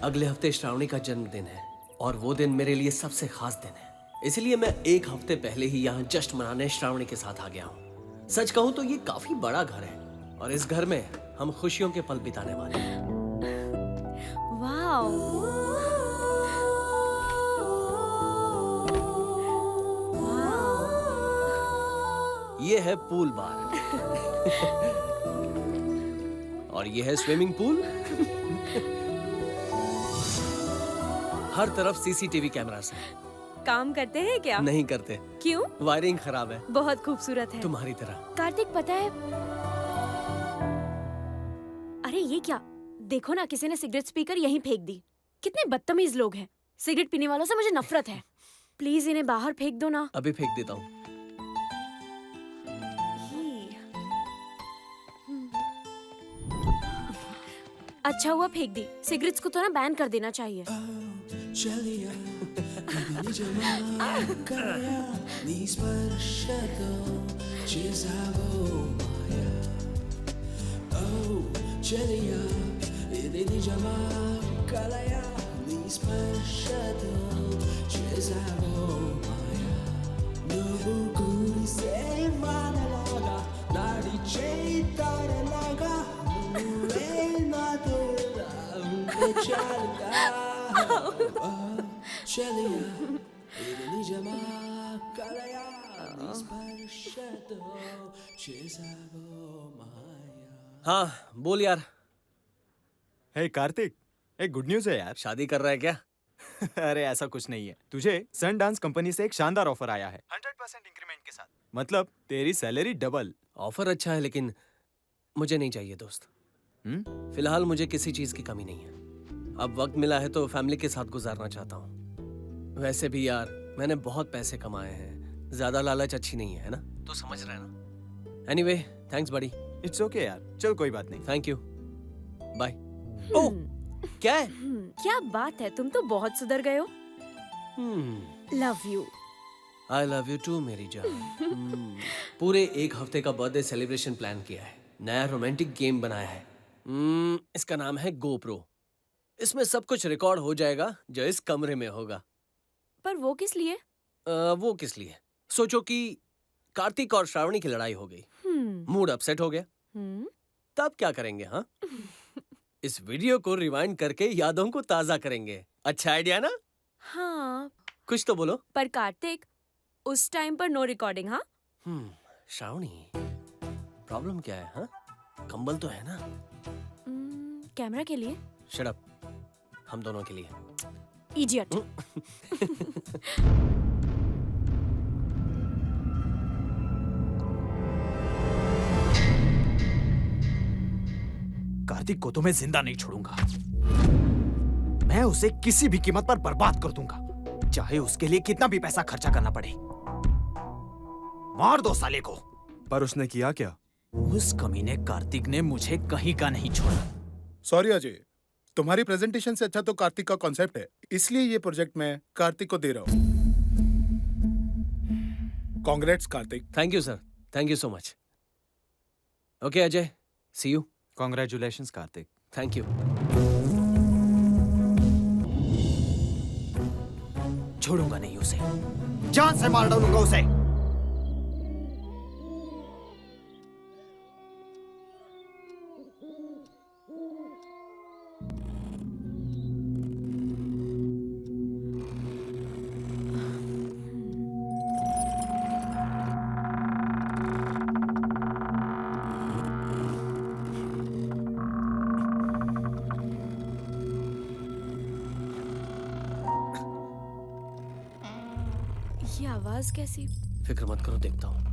अगले हफ्ते श्रावणी का जन्मदिन है और वो दिन मेरे लिए सबसे खास दिन है। इसलिए मैं एक हफ्ते पहले ही यहाँ जश्न मनाने श्रावणी के साथ आ गया हूँ। सच कहूँ तो ये काफी बड़ा घर है और इस घर में हम खुशियों के पल बिताने वाले हैं। वाओ, ये है पूल बार और ये है स्विमिंग पूल। हर तरफ सीसीटीवी कैमरास हैं। काम करते हैं क्या? नहीं करते। क्यों? वायरिंग खराब है। बहुत खूबसूरत है। तुम्हारी तरह। कार्तिक, पता है, अरे ये क्या, देखो ना, किसी ने सिगरेट स्पीकर यहीं फेंक दी। कितने बदतमीज लोग हैं। सिगरेट पीने वालों से मुझे नफरत है। प्लीज इन्हें बाहर फेंक दो ना। अभी फेंक देता हूँ। अच्छा हुआ फेंक दी। सिगरेट्स को तो ना बैन कर देना चाहिए। हाँ बोल यार। हे कार्तिक, एक गुड न्यूज़ है यार। शादी कर रहा है क्या? अरे ऐसा कुछ नहीं है। तुझे सन डांस कंपनी से एक शानदार ऑफर आया है 100% इंक्रीमेंट के साथ। मतलब तेरी सैलरी डबल। ऑफर अच्छा है लेकिन मुझे नहीं चाहिए दोस्त। फिलहाल मुझे किसी चीज की कमी नहीं है। अब वक्त मिला है तो फैमिली के साथ गुजारना चाहता हूँ। वैसे भी यार मैंने बहुत पैसे कमाए हैं। ज्यादा लालच अच्छी नहीं है ना? तो समझ रहे ना। एनीवे थैंक्स बड़ी। इट्स ओके यार, चल कोई बात नहीं। Thank you, bye. ओह क्या है? क्या बात है, तुम तो बहुत सुधर गए हो। Love you. I love you too मेरी जान। पूरे एक हफ्ते का बर्थडे सेलिब्रेशन प्लान किया है। नया रोमांटिक गेम बनाया है। इसका नाम है GoPro। इसमें सब कुछ रिकॉर्ड हो जाएगा जो इस कमरे में होगा। पर वो किस लिए? वो किस लिए? सोचो कि कार्तिक और श्रावणी की लड़ाई हो गई, मूड अपसेट हो गया, तब क्या करेंगे? हाँ इस वीडियो को रिवाइंड करके यादों को ताजा करेंगे। अच्छा आइडिया ना? हाँ। कुछ तो बोलो। पर कार्तिक, उस टाइम पर नो रिकॉर्डिंग। हाँ श्रावणी, प्रॉब्लम क्या है? हाँ कंबल तो है ना? कैमरा के लिए। शट अप, हम दोनों के लिए। इडियट। कार्तिक को तो मैं जिंदा नहीं छोड़ूंगा। मैं उसे किसी भी कीमत पर बर्बाद कर दूंगा, चाहे उसके लिए कितना भी पैसा खर्चा करना पड़े। मार दो साले को। पर उसने किया क्या? उस कमीने कार्तिक ने मुझे कहीं का नहीं छोड़ा। सॉरी अजय, तुम्हारी प्रेजेंटेशन से अच्छा तो कार्तिक का कॉन्सेप्ट है, इसलिए ये प्रोजेक्ट मैं कार्तिक को दे रहा हूँ। Congrats Kartik. Thank you sir, thank you so much. Okay Ajay, see you. Congratulations Kartik. Thank you. छोड़ूंगा नहीं उसे, जान से मार डालूंगा उसे। ये आवाज कैसी? फिक्र मत करो, देखता हूँ।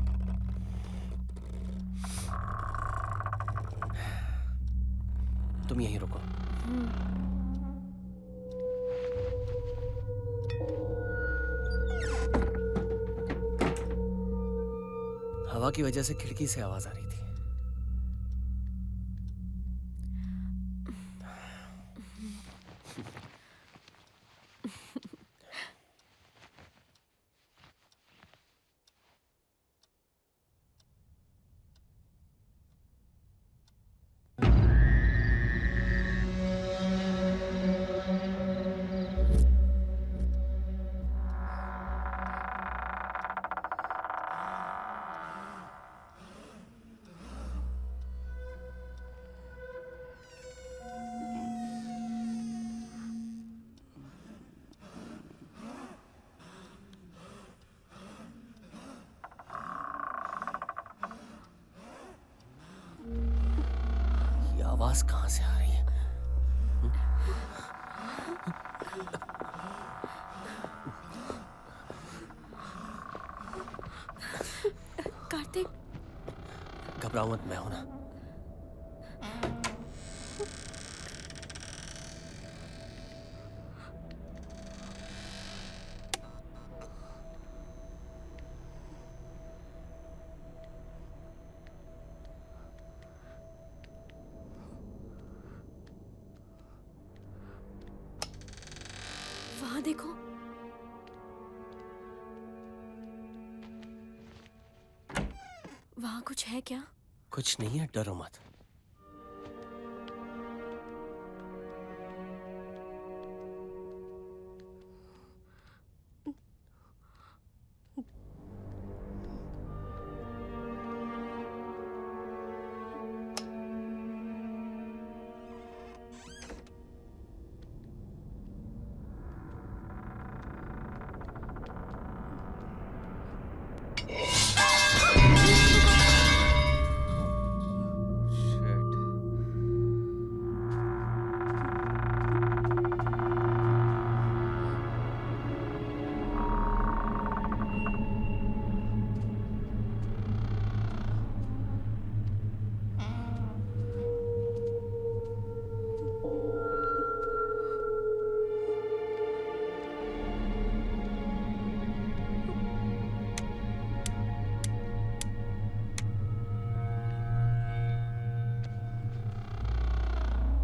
तुम यहीं रुको। हवा की वजह से खिड़की से आवाज आ रही थी। ये आवाज कहां से आ रही है? कार्तिक, घबराओ मत, मैं हूं ना। वहां देखो। वहां कुछ है क्या? कुछ नहीं है, डरो मत।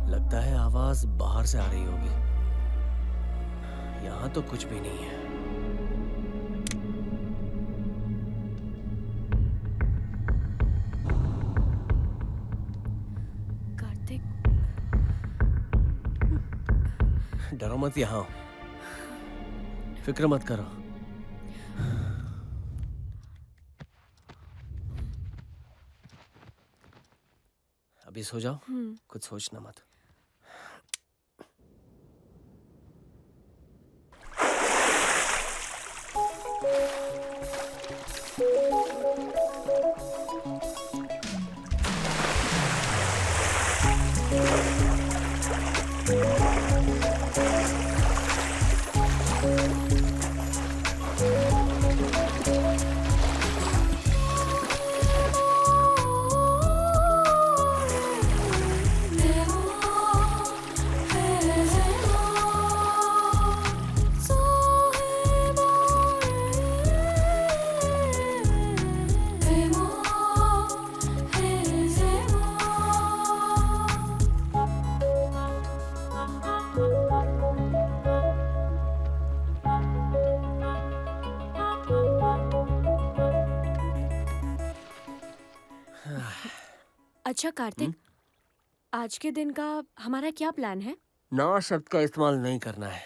लगता है आवाज बाहर से आ रही होगी। यहां तो कुछ भी नहीं है। कार्तिक, डरो मत, यहां हूं। फिक्र मत करो। अभी सो जाओ, कुछ सोचना मत। अच्छा कार्तिक, आज के दिन का हमारा क्या प्लान है? ना शब्द का इस्तेमाल नहीं करना है,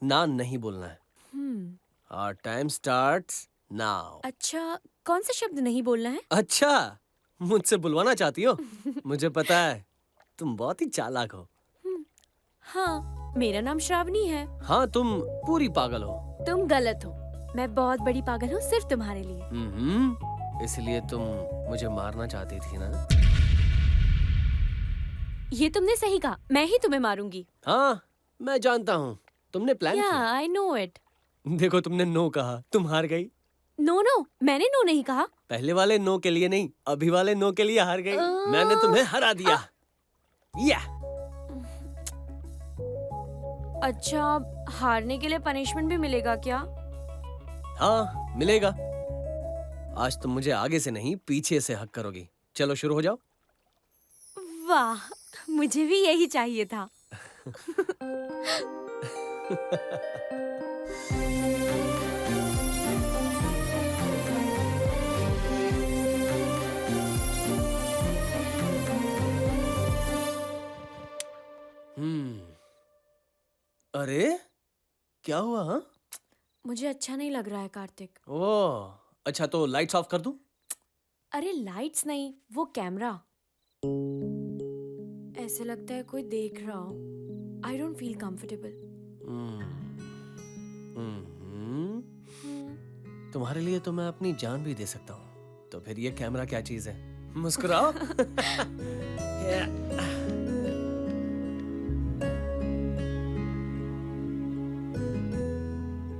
ना नहीं बोलना है। Our time starts now. अच्छा, कौन सा शब्द नहीं बोलना है? अच्छा, मुझसे बुलवाना चाहती हो? मुझे पता है, तुम बहुत ही चालाक हो। हाँ, मेरा नाम श्रावणी है। हाँ, तुम पूरी पागल हो। तुम गलत हो। मैं बहुत बड़ी पागल हूँ सिर्फ तुम्हारे लिए। इसलिए तुम मुझे मारना चाहती थी ना? ये तुमने सही कहा। मैं ही तुम्हें मारूंगी। हाँ, मैं जानता हूँ। तुमने प्लान या, किया। I know it. देखो, तुमने नो कहा, तुम हार गई। नो नो, मैंने नो नहीं कहा। पहले वाले नो के लिए नहीं, अभी वाले नो के लिए हार गई। मैंने तुम्हें हरा दिया। या। अच्छा, हारने के लिए पनिशमेंट भी मिलेगा क्या? हाँ, मिलेगा। आज तुम मुझे आगे से नहीं पीछे से हक करोगी। चलो शुरू हो जाओ। वाह, मुझे भी यही चाहिए था। अरे क्या हुआ? हाँ? मुझे अच्छा नहीं लग रहा है कार्तिक। ओह, अच्छा तो लाइट्स ऑफ कर दूं? अरे लाइट्स नहीं, वो कैमरा। ऐसे लगता है कोई देख रहा हो। I don't feel comfortable. तुम्हारे लिए तो मैं अपनी जान भी दे सकता हूँ। तो फिर ये कैमरा क्या चीज है? मुस्कुराओ।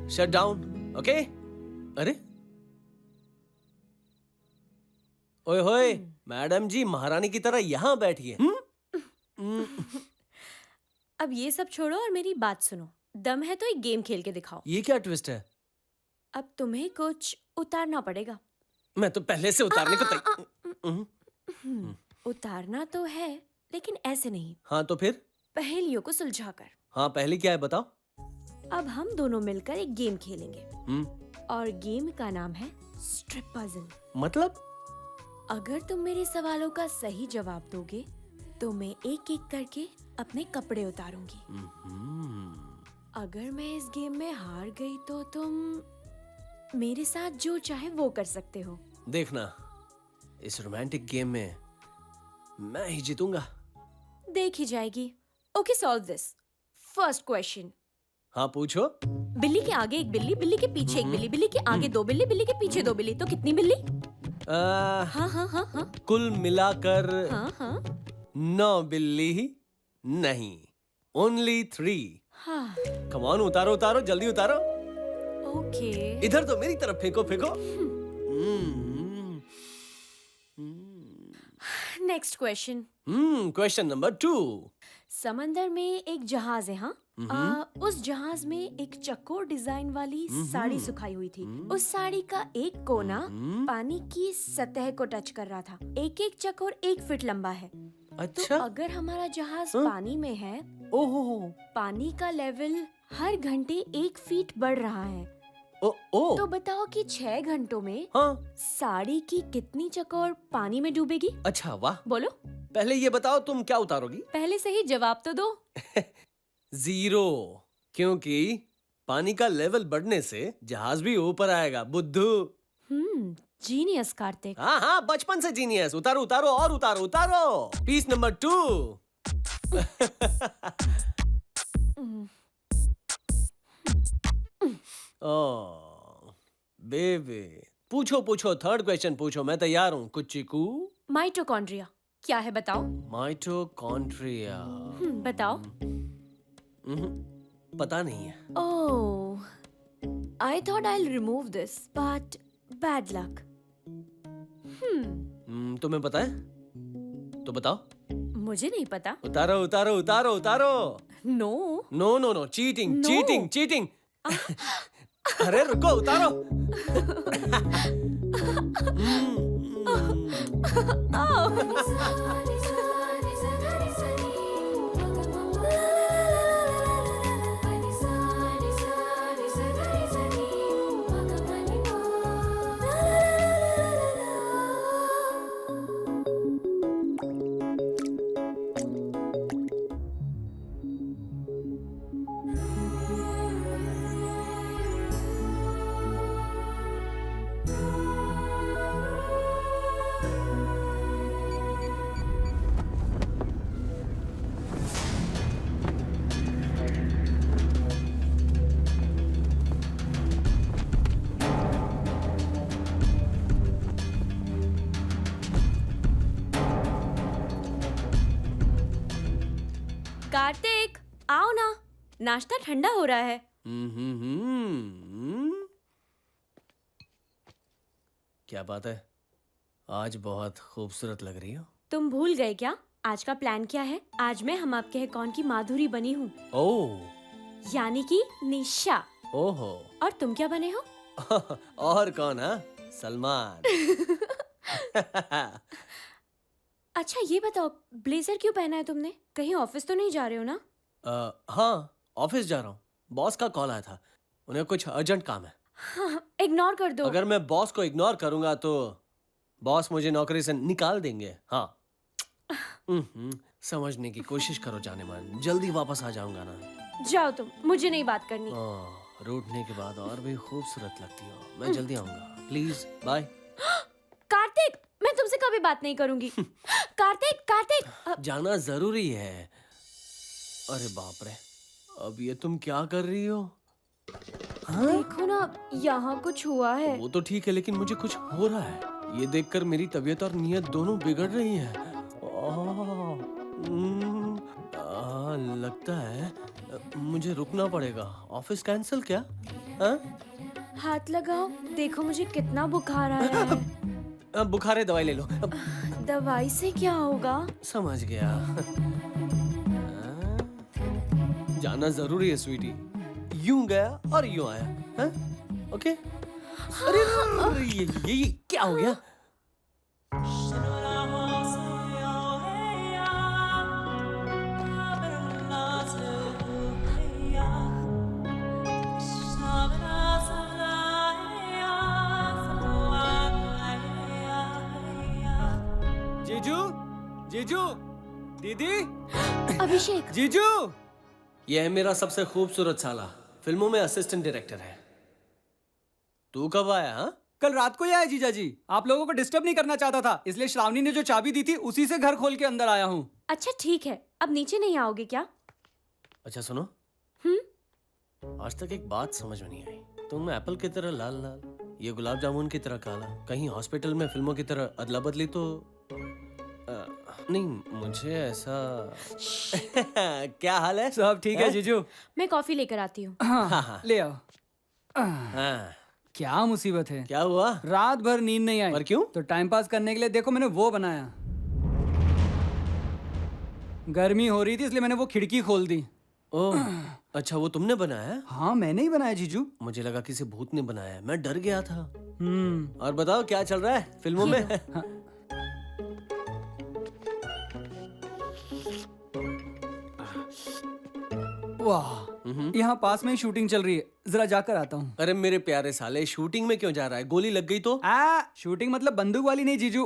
Shut down, okay? अरे ओए होए, मैडम जी महारानी की तरह यहाँ बैठिए। अब ये सब छोड़ो और मेरी बात सुनो। दम है तो एक गेम खेल के दिखाओ। ये क्या ट्विस्ट है? अब तुम्हें कुछ उतारना पड़ेगा। मैं तो पहले से उतारने को उतारना तो है, लेकिन ऐसे नहीं, हाँ तो फिर? पहेलियों को सुलझाकर। हाँ पहले क्या है बताओ? अब हम दोनों मिलकर एक गेम खेलेंगे हम्म, और गेम का नाम है स्ट्रिप पजल। मतलब? अगर तुम मेरे सवालों का सही जवाब दोगे तो मैं एक एक करके अपने कपड़े उतारूंगी। अगर मैं इस गेम में हार गई तो तुम मेरे साथ जो चाहे वो कर सकते हो। देखना, इस रोमांटिक गेम में मैं ही जीतूंगा। देख ही जाएगी। Okay, solve this. First question. हाँ पूछो। बिल्ली के आगे एक बिल्ली, बिल्ली के पीछे एक बिल्ली, बिल्ली के आगे दो बिल्ली, बिल्ली के पीछे दो बिल्ली, तो कितनी बिल्ली? हाँ हाँ हाँ हाँ कुल मिलाकर हाँ हाँ 9 बिल्ली नहीं, ओनली 3। हाँ। कम ऑन, उतारो उतारो, जल्दी उतारो। ओके। इधर तो मेरी तरफ फेंको फेंको। Next question. Question number 2। समंदर में एक जहाज है। हाँ, उस जहाज में एक चकोर डिजाइन वाली साड़ी सुखाई हुई थी। उस साड़ी का एक कोना पानी की सतह को टच कर रहा था। एक एक चकोर 1 फीट लंबा है। अच्छा, तो अगर हमारा जहाज पानी में है, ओहो, पानी का लेवल हर घंटे 1 फीट बढ़ रहा है। ओ तो बताओ कि 6 घंटों में हाँ, साड़ी की कितनी चकोर पानी में डूबेगी? अच्छा वाह। बोलो। पहले ये बताओ तुम क्या उतारोगी? पहले सही जवाब तो दो। 0, क्योंकि पानी का लेवल बढ़ने से जहाज भी ऊपर आएगा, बुद्धू। जीनियस कार्तिक। हाँ हाँ, बचपन से जीनियस। उतारो उतारो और उतारो उतारो। Piece number 2। ओह बेबी, पूछो पूछो, थर्ड क्वेश्चन पूछो, मैं तैयार हूँ। कुछ चीकू। माइटोकॉन्ड्रिया क्या है बताओ? माइटोकॉन्ड्रिया? बताओ। पता नहीं है। Oh, I thought I will remove this but bad luck. तुम्हें पता है? तो बताओ। मुझे नहीं पता। उतारो उतारो उतारो उतारो। No no no no, cheating No. Cheating cheating. अरे रुको, उतारो। कार्तिक, आओ ना, नाश्ता ठंडा हो रहा है। क्या बात है, आज बहुत खूबसूरत लग रही हो। तुम भूल गए क्या? आज का प्लान क्या है? आज मैं हम आपके हैं कौन की माधुरी बनी हूँ, ओह, यानी कि निशा। ओहो। और तुम क्या बने हो? और कौन? हाँ, सलमान। अच्छा ये बताओ, ब्लेजर क्यों पहना है तुमने? कहीं ऑफिस तो नहीं जा रहे हो ना? हाँ, ऑफिस जा रहा हूँ। बॉस का कॉल आया था, उन्हें कुछ अर्जेंट काम है। हाँ, इग्नोर कर दो। अगर मैं बॉस को इग्नोर करूंगा तो बॉस मुझे नौकरी से निकाल देंगे। हाँ। समझने की कोशिश करो जाने मन, जल्दी वापस आ जाऊंगा ना। जाओ तुम, मुझे नहीं बात करनी। रूठने के बाद और भी खूबसूरत लगती हो। मैं जल्दी आऊंगा, प्लीज बाय। कार्तिक, मैं तुमसे कभी बात नहीं करूंगी। कार्तिक, कार्तिक। जाना जरूरी है। अरे बाप रे, अब ये तुम क्या कर रही हो? देखो ना, यहाँ कुछ हुआ है। वो तो ठीक है, लेकिन मुझे कुछ हो रहा है। ये देखकर मेरी तबीयत और नीयत दोनों बिगड़ रही है। लगता है मुझे रुकना पड़ेगा। ऑफिस कैंसिल क्या? हाथ लगाओ, देखो मुझे कितना बुखार आया है। बुखार है, दवाई ले लो। दवाई से क्या होगा? समझ गया। जाना जरूरी है स्वीटी। यूं गया और यूं आया। ओके। अरे ये क्या हो गया? जीजू, जीजू, दीदी, अभिषेक। जीजू। ये है मेरा सबसे खूबसूरत साला, फिल्मों में असिस्टेंट डायरेक्टर है। तू कब आया? हाँ, कल रात को ही आया जीजा जी। आप लोगों को डिस्टर्ब नहीं करना चाहता था, इसलिए श्रावणी ने जो चाबी दी थी उसी से घर खोल के अंदर आया हूँ। अच्छा ठीक है, अब नीचे नहीं आओगे क्या? अच्छा सुनो। आज तक एक बात समझ में नहीं आई। तुम एप्पल की तरह लाल लाल, ये गुलाब जामुन की तरह काला। कहीं हॉस्पिटल में फिल्मों की तरह अदला बदली तो नहीं, मुझे ऐसा। क्या हाल है? सब ठीक है जीजू। मैं कॉफी लेकर आती हूँ। हाँ, ले आओ। हाँ, क्या मुसीबत है? क्या हुआ? रात भर नींद नहीं आई। पर क्यों? तो टाइम पास करने के लिए देखो मैंने वो बनाया। गर्मी हो रही थी इसलिए मैंने वो खिड़की खोल दी। ओह, अच्छा वो तुमने बनाया है? हाँ मैंने ही बनाया जीजू। मुझे लगा किसी भूत ने बनाया है, मैं डर गया था। हम्म। और बताओ क्या चल रहा है फिल्मों में? वाह, यहाँ पास में ही शूटिंग चल रही है, जरा जाकर आता हूँ। अरे मेरे प्यारे साले, शूटिंग में क्यों जा रहा है? गोली लग गई तो? शूटिंग मतलब बंदूक वाली नहीं जीजू,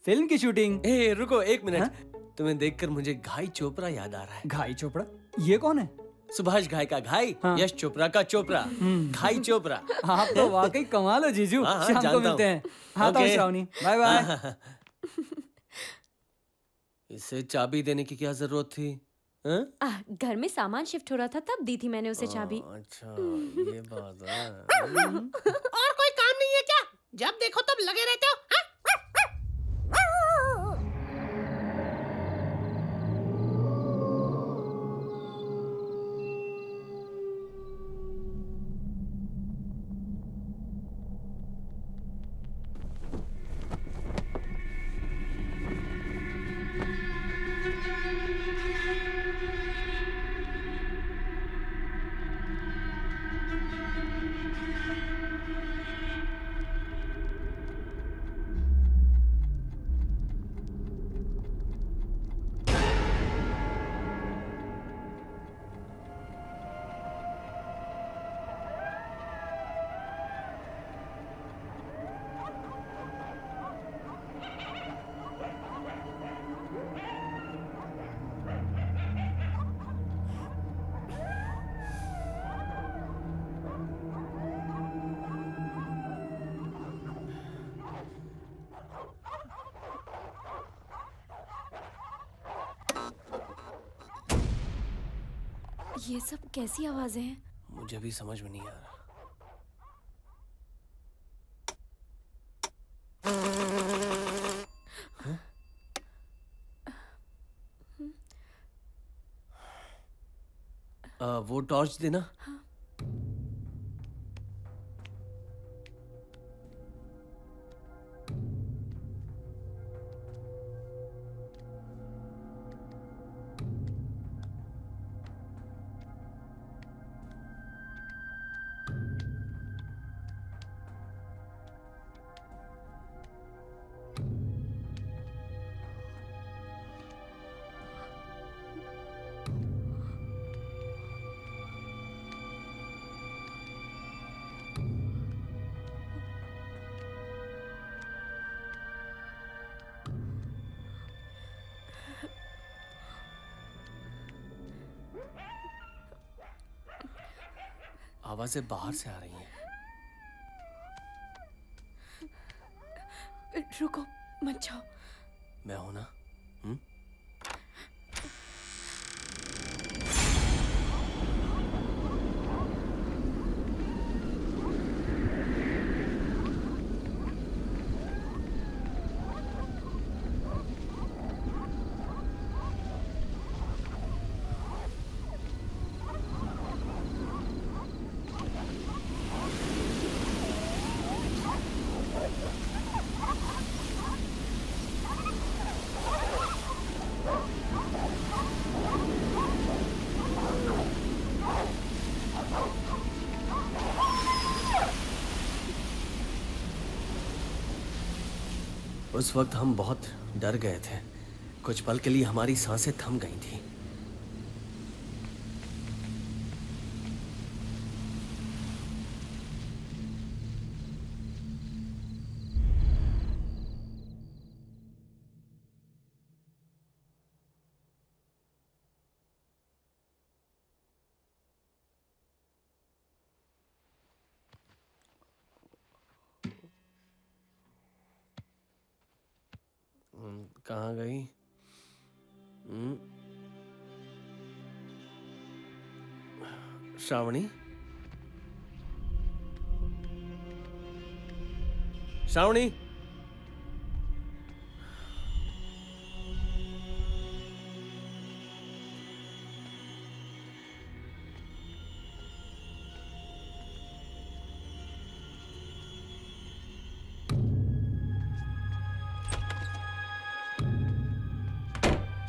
फिल्म की शूटिंग। ए रुको एक मिनट। तुम्हें देखकर मुझे घाई चोपड़ा याद आ रहा है। घाई चोपड़ा? ये कौन है? सुभाष घाई का घाई, यश चोपड़ा का चोपड़ा, घाई चोपड़ा। आप तो वाकई कमाल हो जीजू। शाम को मिलते हैं। हाँ तो श्रावणी, बाय बाय। इसे चाबी देने की क्या जरूरत थी? घर में सामान शिफ्ट हो रहा था तब दी थी मैंने उसे चाबी। अच्छा ये बात है। और कोई काम नहीं है क्या? जब देखो तब लगे रहते हो। हाँ? ये सब कैसी आवाजें हैं? मुझे भी समझ में नहीं आ रहा। वो टॉर्च देना। आवाजें बाहर से आ रही हैं। रुको, मत जाओ। मैं हूं ना? उस वक्त हम बहुत डर गए थे। कुछ पल के लिए हमारी सांसें थम गई थी। कहाँ गई? श्रावणी? श्रावणी?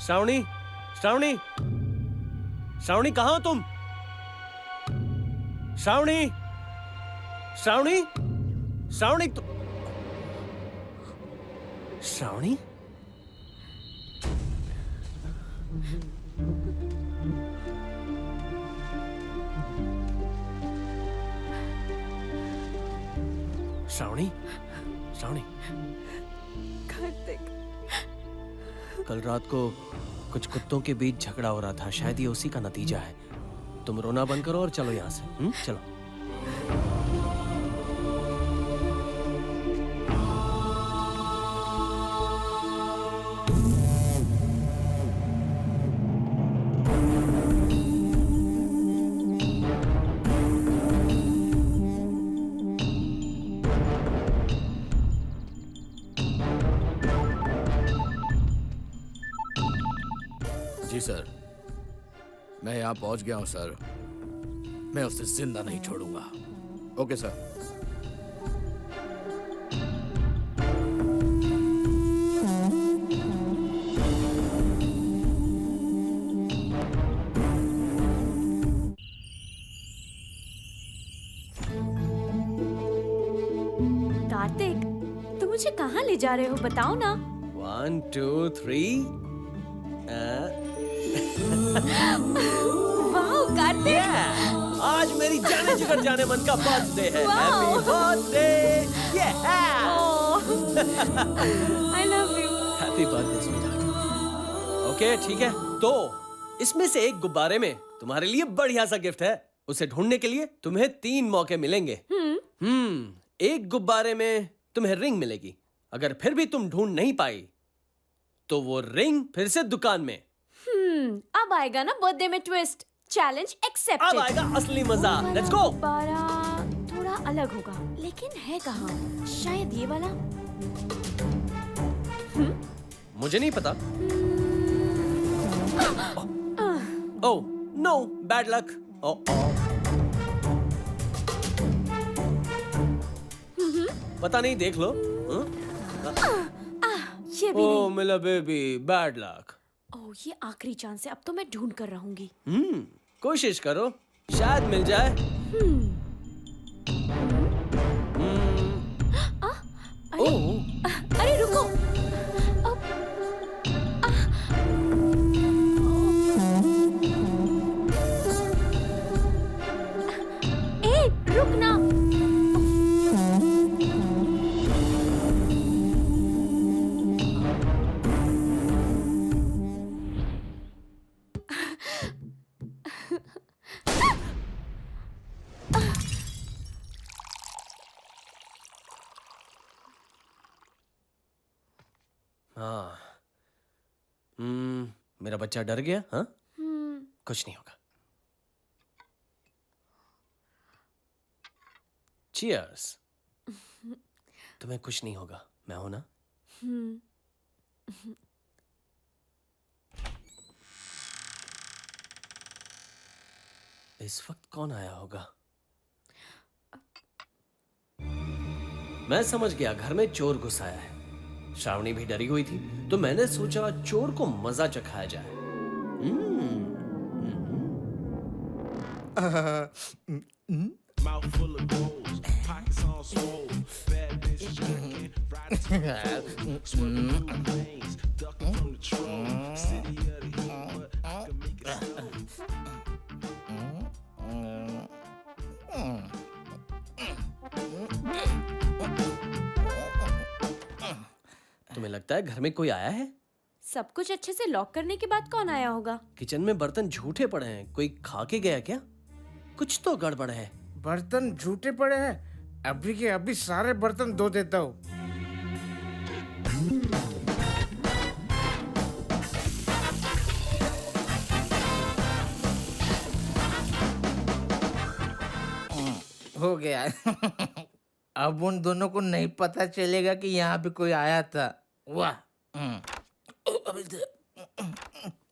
श्रावणी? श्रावणी? श्रावणी कहाँ हो तुम? श्रावणी? श्रावणी? श्रावणी तो श्रावणी? श्रावणी? श्रावणी? कार्तिक, कल रात को कुछ कुत्तों के बीच झगड़ा हो रहा था। शायद ये उसी का नतीजा है। तुम रोना बंद करो और चलो यहाँ से। चलो। जी सर, मैं यहाँ पहुँच गया हूँ सर। मैं उसे जिंदा नहीं छोड़ूंगा। Okay sir. कार्तिक, तुम मुझे कहाँ ले जा रहे हो? बताओ ना। 1 2 3 वाह कार्तिक, आज मेरी जाने जिगर जाने मन का बर्थडे है। Happy birthday. I love you. Happy birthday sweetheart. Okay ठीक है, तो इसमें से एक गुब्बारे में तुम्हारे लिए बढ़िया सा गिफ्ट है। उसे ढूंढने के लिए तुम्हें 3 मौके मिलेंगे। एक गुब्बारे में तुम्हें रिंग मिलेगी। अगर फिर भी तुम ढूंढ नहीं पाई तो वो रिंग फिर से दुकान में। अब आएगा ना बर्थडे में ट्विस्ट। Challenge accepted. अब आएगा असली मजा। Let's go. गुब्बारा थोड़ा अलग होगा, लेकिन है कहाँ? शायद ये वाला। मुझे नहीं पता। Oh no, bad luck. पता नहीं, देख लो। ये भी ओह मेरा बेबी, बैड लक। ओह, ये आखिरी चांस है। अब तो मैं ढूंढ कर रहूंगी। कोशिश करो, शायद मिल जाए। अरे रुको। ए, रुक ना। हाँ। मेरा बच्चा डर गया? हाँ, कुछ नहीं होगा। चीयर्स। तुम्हें कुछ नहीं होगा, मैं हूं ना। इस वक्त कौन आया होगा? मैं समझ गया, घर में चोर घुस आया है। श्रावणी भी डरी हुई थी, तो मैंने सोचा चोर को मजा चखाया जाए। Mouth full of goals, pockets on swole, bad bitch jacking, riding to the floor, swerving through the lanes, ducking from the troll, city of the heat, but I can make it snow. तुम्हें लगता है घर में कोई आया है? सब कुछ अच्छे से लॉक करने के बाद कौन आया होगा? किचन में बर्तन झूठे पड़े हैं, कोई खा के गया क्या? कुछ तो गड़बड़ है। बर्तन झूठे पड़े हैं? अभी के अभी सारे बर्तन धो देता हूँ। हो गया। अब उन दोनों को नहीं पता चलेगा कि यहाँ पे कोई आया था। वाह।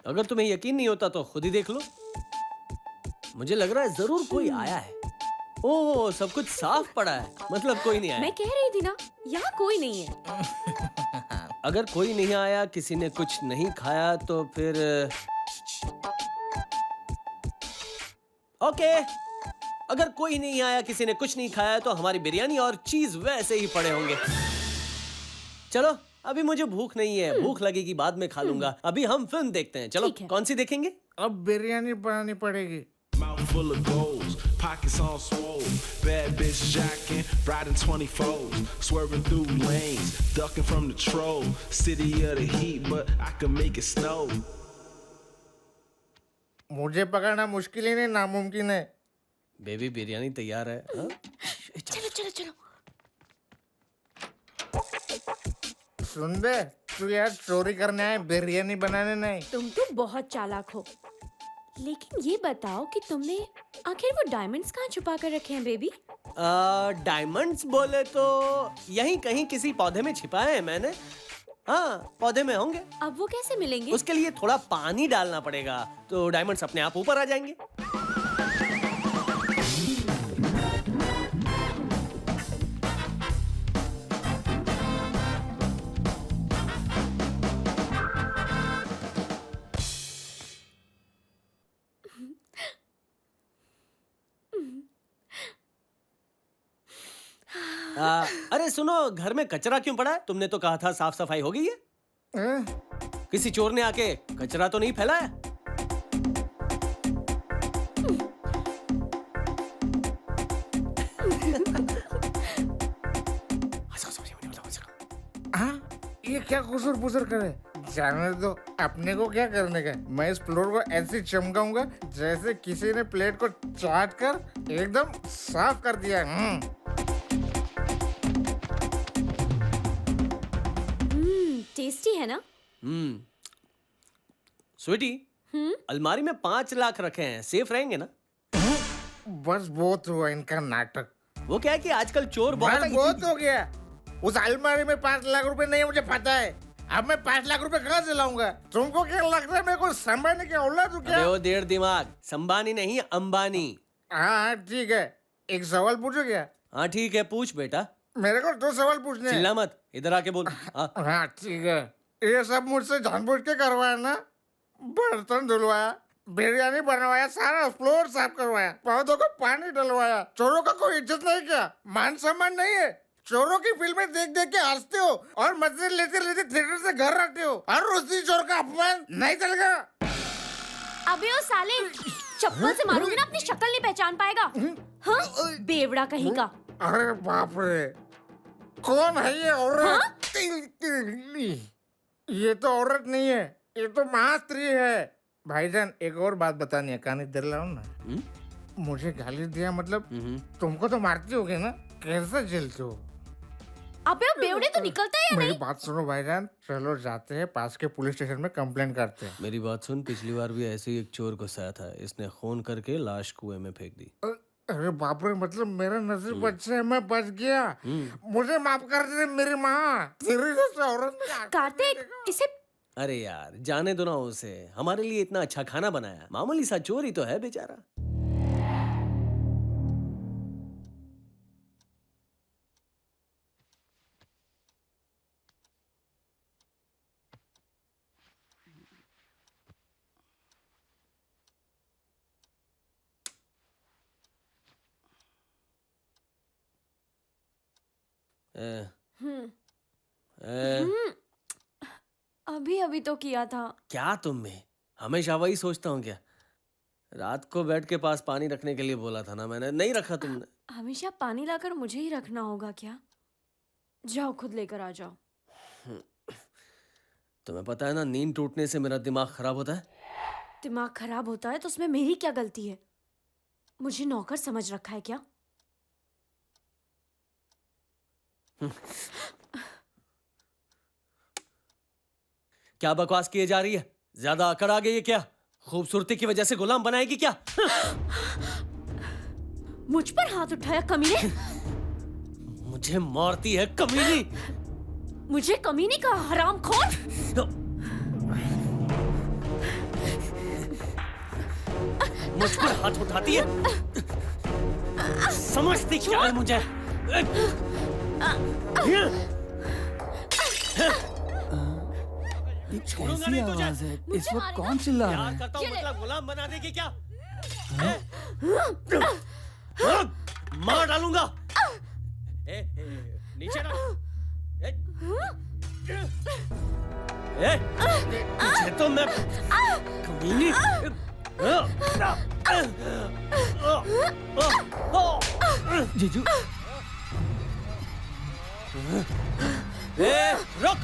अगर तुम्हें यकीन नहीं होता तो खुद ही देख लो। मुझे लग रहा है जरूर कोई आया है। ओह, सब कुछ साफ पड़ा है, मतलब कोई नहीं आया। मैं कह रही थी ना, यहाँ कोई नहीं है। अगर कोई नहीं आया, किसी ने कुछ नहीं खाया, तो फिर ओके। अगर कोई नहीं आया, किसी ने कुछ नहीं खाया, तो हमारी बिरयानी और चीज वैसे ही पड़े होंगे। चलो, अभी मुझे भूख नहीं है, भूख लगेगी बाद में खा लूंगा। अभी हम फिल्म देखते हैं। चलो, कौन सी देखेंगे? अब बिरयानी बनानी पड़ेगी। Mouth full of goals, pockets on swole, bad bitch jacking, riding 24s, swerving through lanes, ducking from the troll, city of the heat, but I can make it snow. मुझे पकड़ना मुश्किल ही नहीं, नामुमकिन है। बेबी, बिरयानी तैयार है। हाँ? चलो चलो चलो। सुन बे, तू यार चोरी करने आए, बिरयानी बनाने नहीं। तुम तो बहुत चालाक हो। लेकिन ये बताओ कि तुमने आखिर वो डायमंड्स कहाँ छुपा कर रखे हैं बेबी? डायमंड्स बोले तो यहीं कहीं किसी पौधे में छिपाए हैं मैंने। हाँ, पौधे में होंगे। अब वो कैसे मिलेंगे? उसके लिए थोड़ा पानी डालना पड़ेगा, तो डायमंड्स अपने आप ऊपर आ जाएंगे। अरे सुनो, घर में कचरा क्यों पड़ा है? तुमने तो कहा था साफ सफाई हो गई है। किसी चोर ने आके कचरा तो नहीं फैलाया? हाँ, ये क्या कुसुर पुसुर करे? जाने दो, अपने को क्या करने का? मैं इस फ्लोर को ऐसे चमकाऊंगा जैसे किसी ने प्लेट को चाट कर एकदम साफ कर दिया। टेस्टी है ना? स्वीटी, अलमारी में 5 लाख रखे हैं, सेफ रहेंगे ना? बस बहुत हुआ इनका नाटक। वो क्या है कि आजकल चोर बहुत हो गया। उस अलमारी में 5 लाख रुपए नहीं, मुझे पता है। अब मैं 5 लाख रुपए कहाँ से लाऊंगा? तुमको क्या लगता है मेरे को संभालने की औलाद हूँ क्या? अरे वो देर दिमाग, संबानी नहीं अंबानी। हाँ ठीक है, एक सवाल पूछो क्या? हाँ ठीक है, पूछ बेटा। मेरे को 2 सवाल पूछने हैं। चिल्ला मत, इधर आके बोल। हाँ ठीक है, ये सब मुझसे जानबूझ के करवाया ना? बर्तन धुलवाया, बिरयानी बनवाया, सारा फ्लोर साफ करवाया, पौधों को पानी डलवाया। चोरों का कोई इज्जत नहीं क्या? मान सम्मान नहीं है? चोरों की फिल्में देख देख के हंसते हो और मजे लेते लेते थिएटर से घर आते हो। हर रोज चोर का अपमान नहीं चलेगा। अबे ओ साले, चप्पल से मारूंगी ना, अपनी शक्ल नहीं पहचान पाएगा। हाँ, बेवड़ा कहीं का। अरे बाप रे, कौन है ये औरत? ये तो औरत नहीं है, ये तो महास्त्री है। भाईजान, एक और बात बतानी है, कान इधर लाओ ना। मुझे गाली दिया मतलब तुमको तो मारती होगी ना? कैसे झेलते हो? अबे वो बेवड़े तो निकलता है या मेरी नहीं? बात सुनो भाईजान, चलो जाते हैं पास के पुलिस स्टेशन में कंप्लेंट करते हैं। मेरी बात सुन, पिछली बार भी ऐसे ही एक चोर घुसाया था, इसने खून करके लाश कुएं में फेंक दी। अरे बाप रे, मतलब मेरा नसीब अच्छा है, मैं बच गया। मुझे माफ कर दे मेरी माँ, तेरी जैसे औरत ने आंखें कार्तिक, नहीं देखा। इसे अरे यार जाने दो ना उसे, हमारे लिए इतना अच्छा खाना बनाया, मामूली सा चोर ही तो है बेचारा। ए, ए, अभी अभी तो किया था। क्या तुम में हमेशा वही सोचता हूँ क्या? रात को बेड के पास पानी रखने के लिए बोला था ना मैंने, नहीं रखा तुमने। हमेशा पानी लाकर मुझे ही रखना होगा क्या? जाओ खुद लेकर आ जाओ। तुम्हें पता है ना, नींद टूटने से मेरा दिमाग खराब होता है। दिमाग खराब होता है तो उसमें मेरी क्या गलती है? मुझे नौकर समझ रखा है क्या? क्या बकवास किए जा रही है? ज्यादा अकड़ आ गई है क्या? खूबसूरती की वजह से गुलाम बनाएगी क्या? मुझ पर हाथ उठाया कमीने? मुझे मारती है कमीनी। मुझे कमीने का हरामखोर? मुझ पर हाथ उठाती है? समझती क्या है मुझे? छोड़ूंगा नहीं तुझे। इस वक्त कौन चिल्ला रहा प्यार है? करता हूँ मतलब गुलाम बना देगी क्या? मार डालूंगा। नीचे रख। तुझे तो मैं कमीनी। जीजू, रुक।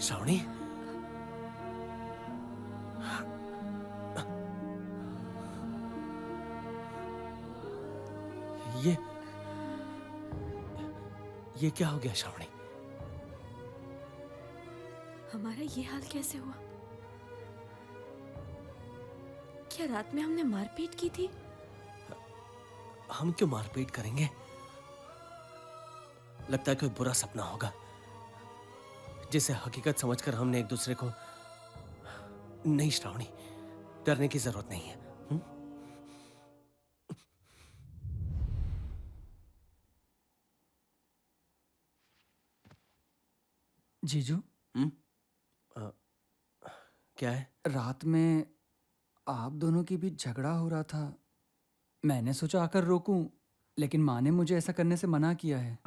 श्रावणी, ये क्या हो गया श्रावणी? हमारा ये हाल कैसे हुआ? क्या रात में हमने मारपीट की थी? हम क्यों मारपीट करेंगे? लगता है कोई बुरा सपना होगा जिसे हकीकत समझकर हमने एक दूसरे को। नहीं श्रावणी, डरने की जरूरत नहीं है। जीजू, क्या है? रात में आप दोनों के बीच झगड़ा हो रहा था। मैंने सोचा आकर रोकूं, लेकिन माँ ने मुझे ऐसा करने से मना किया है।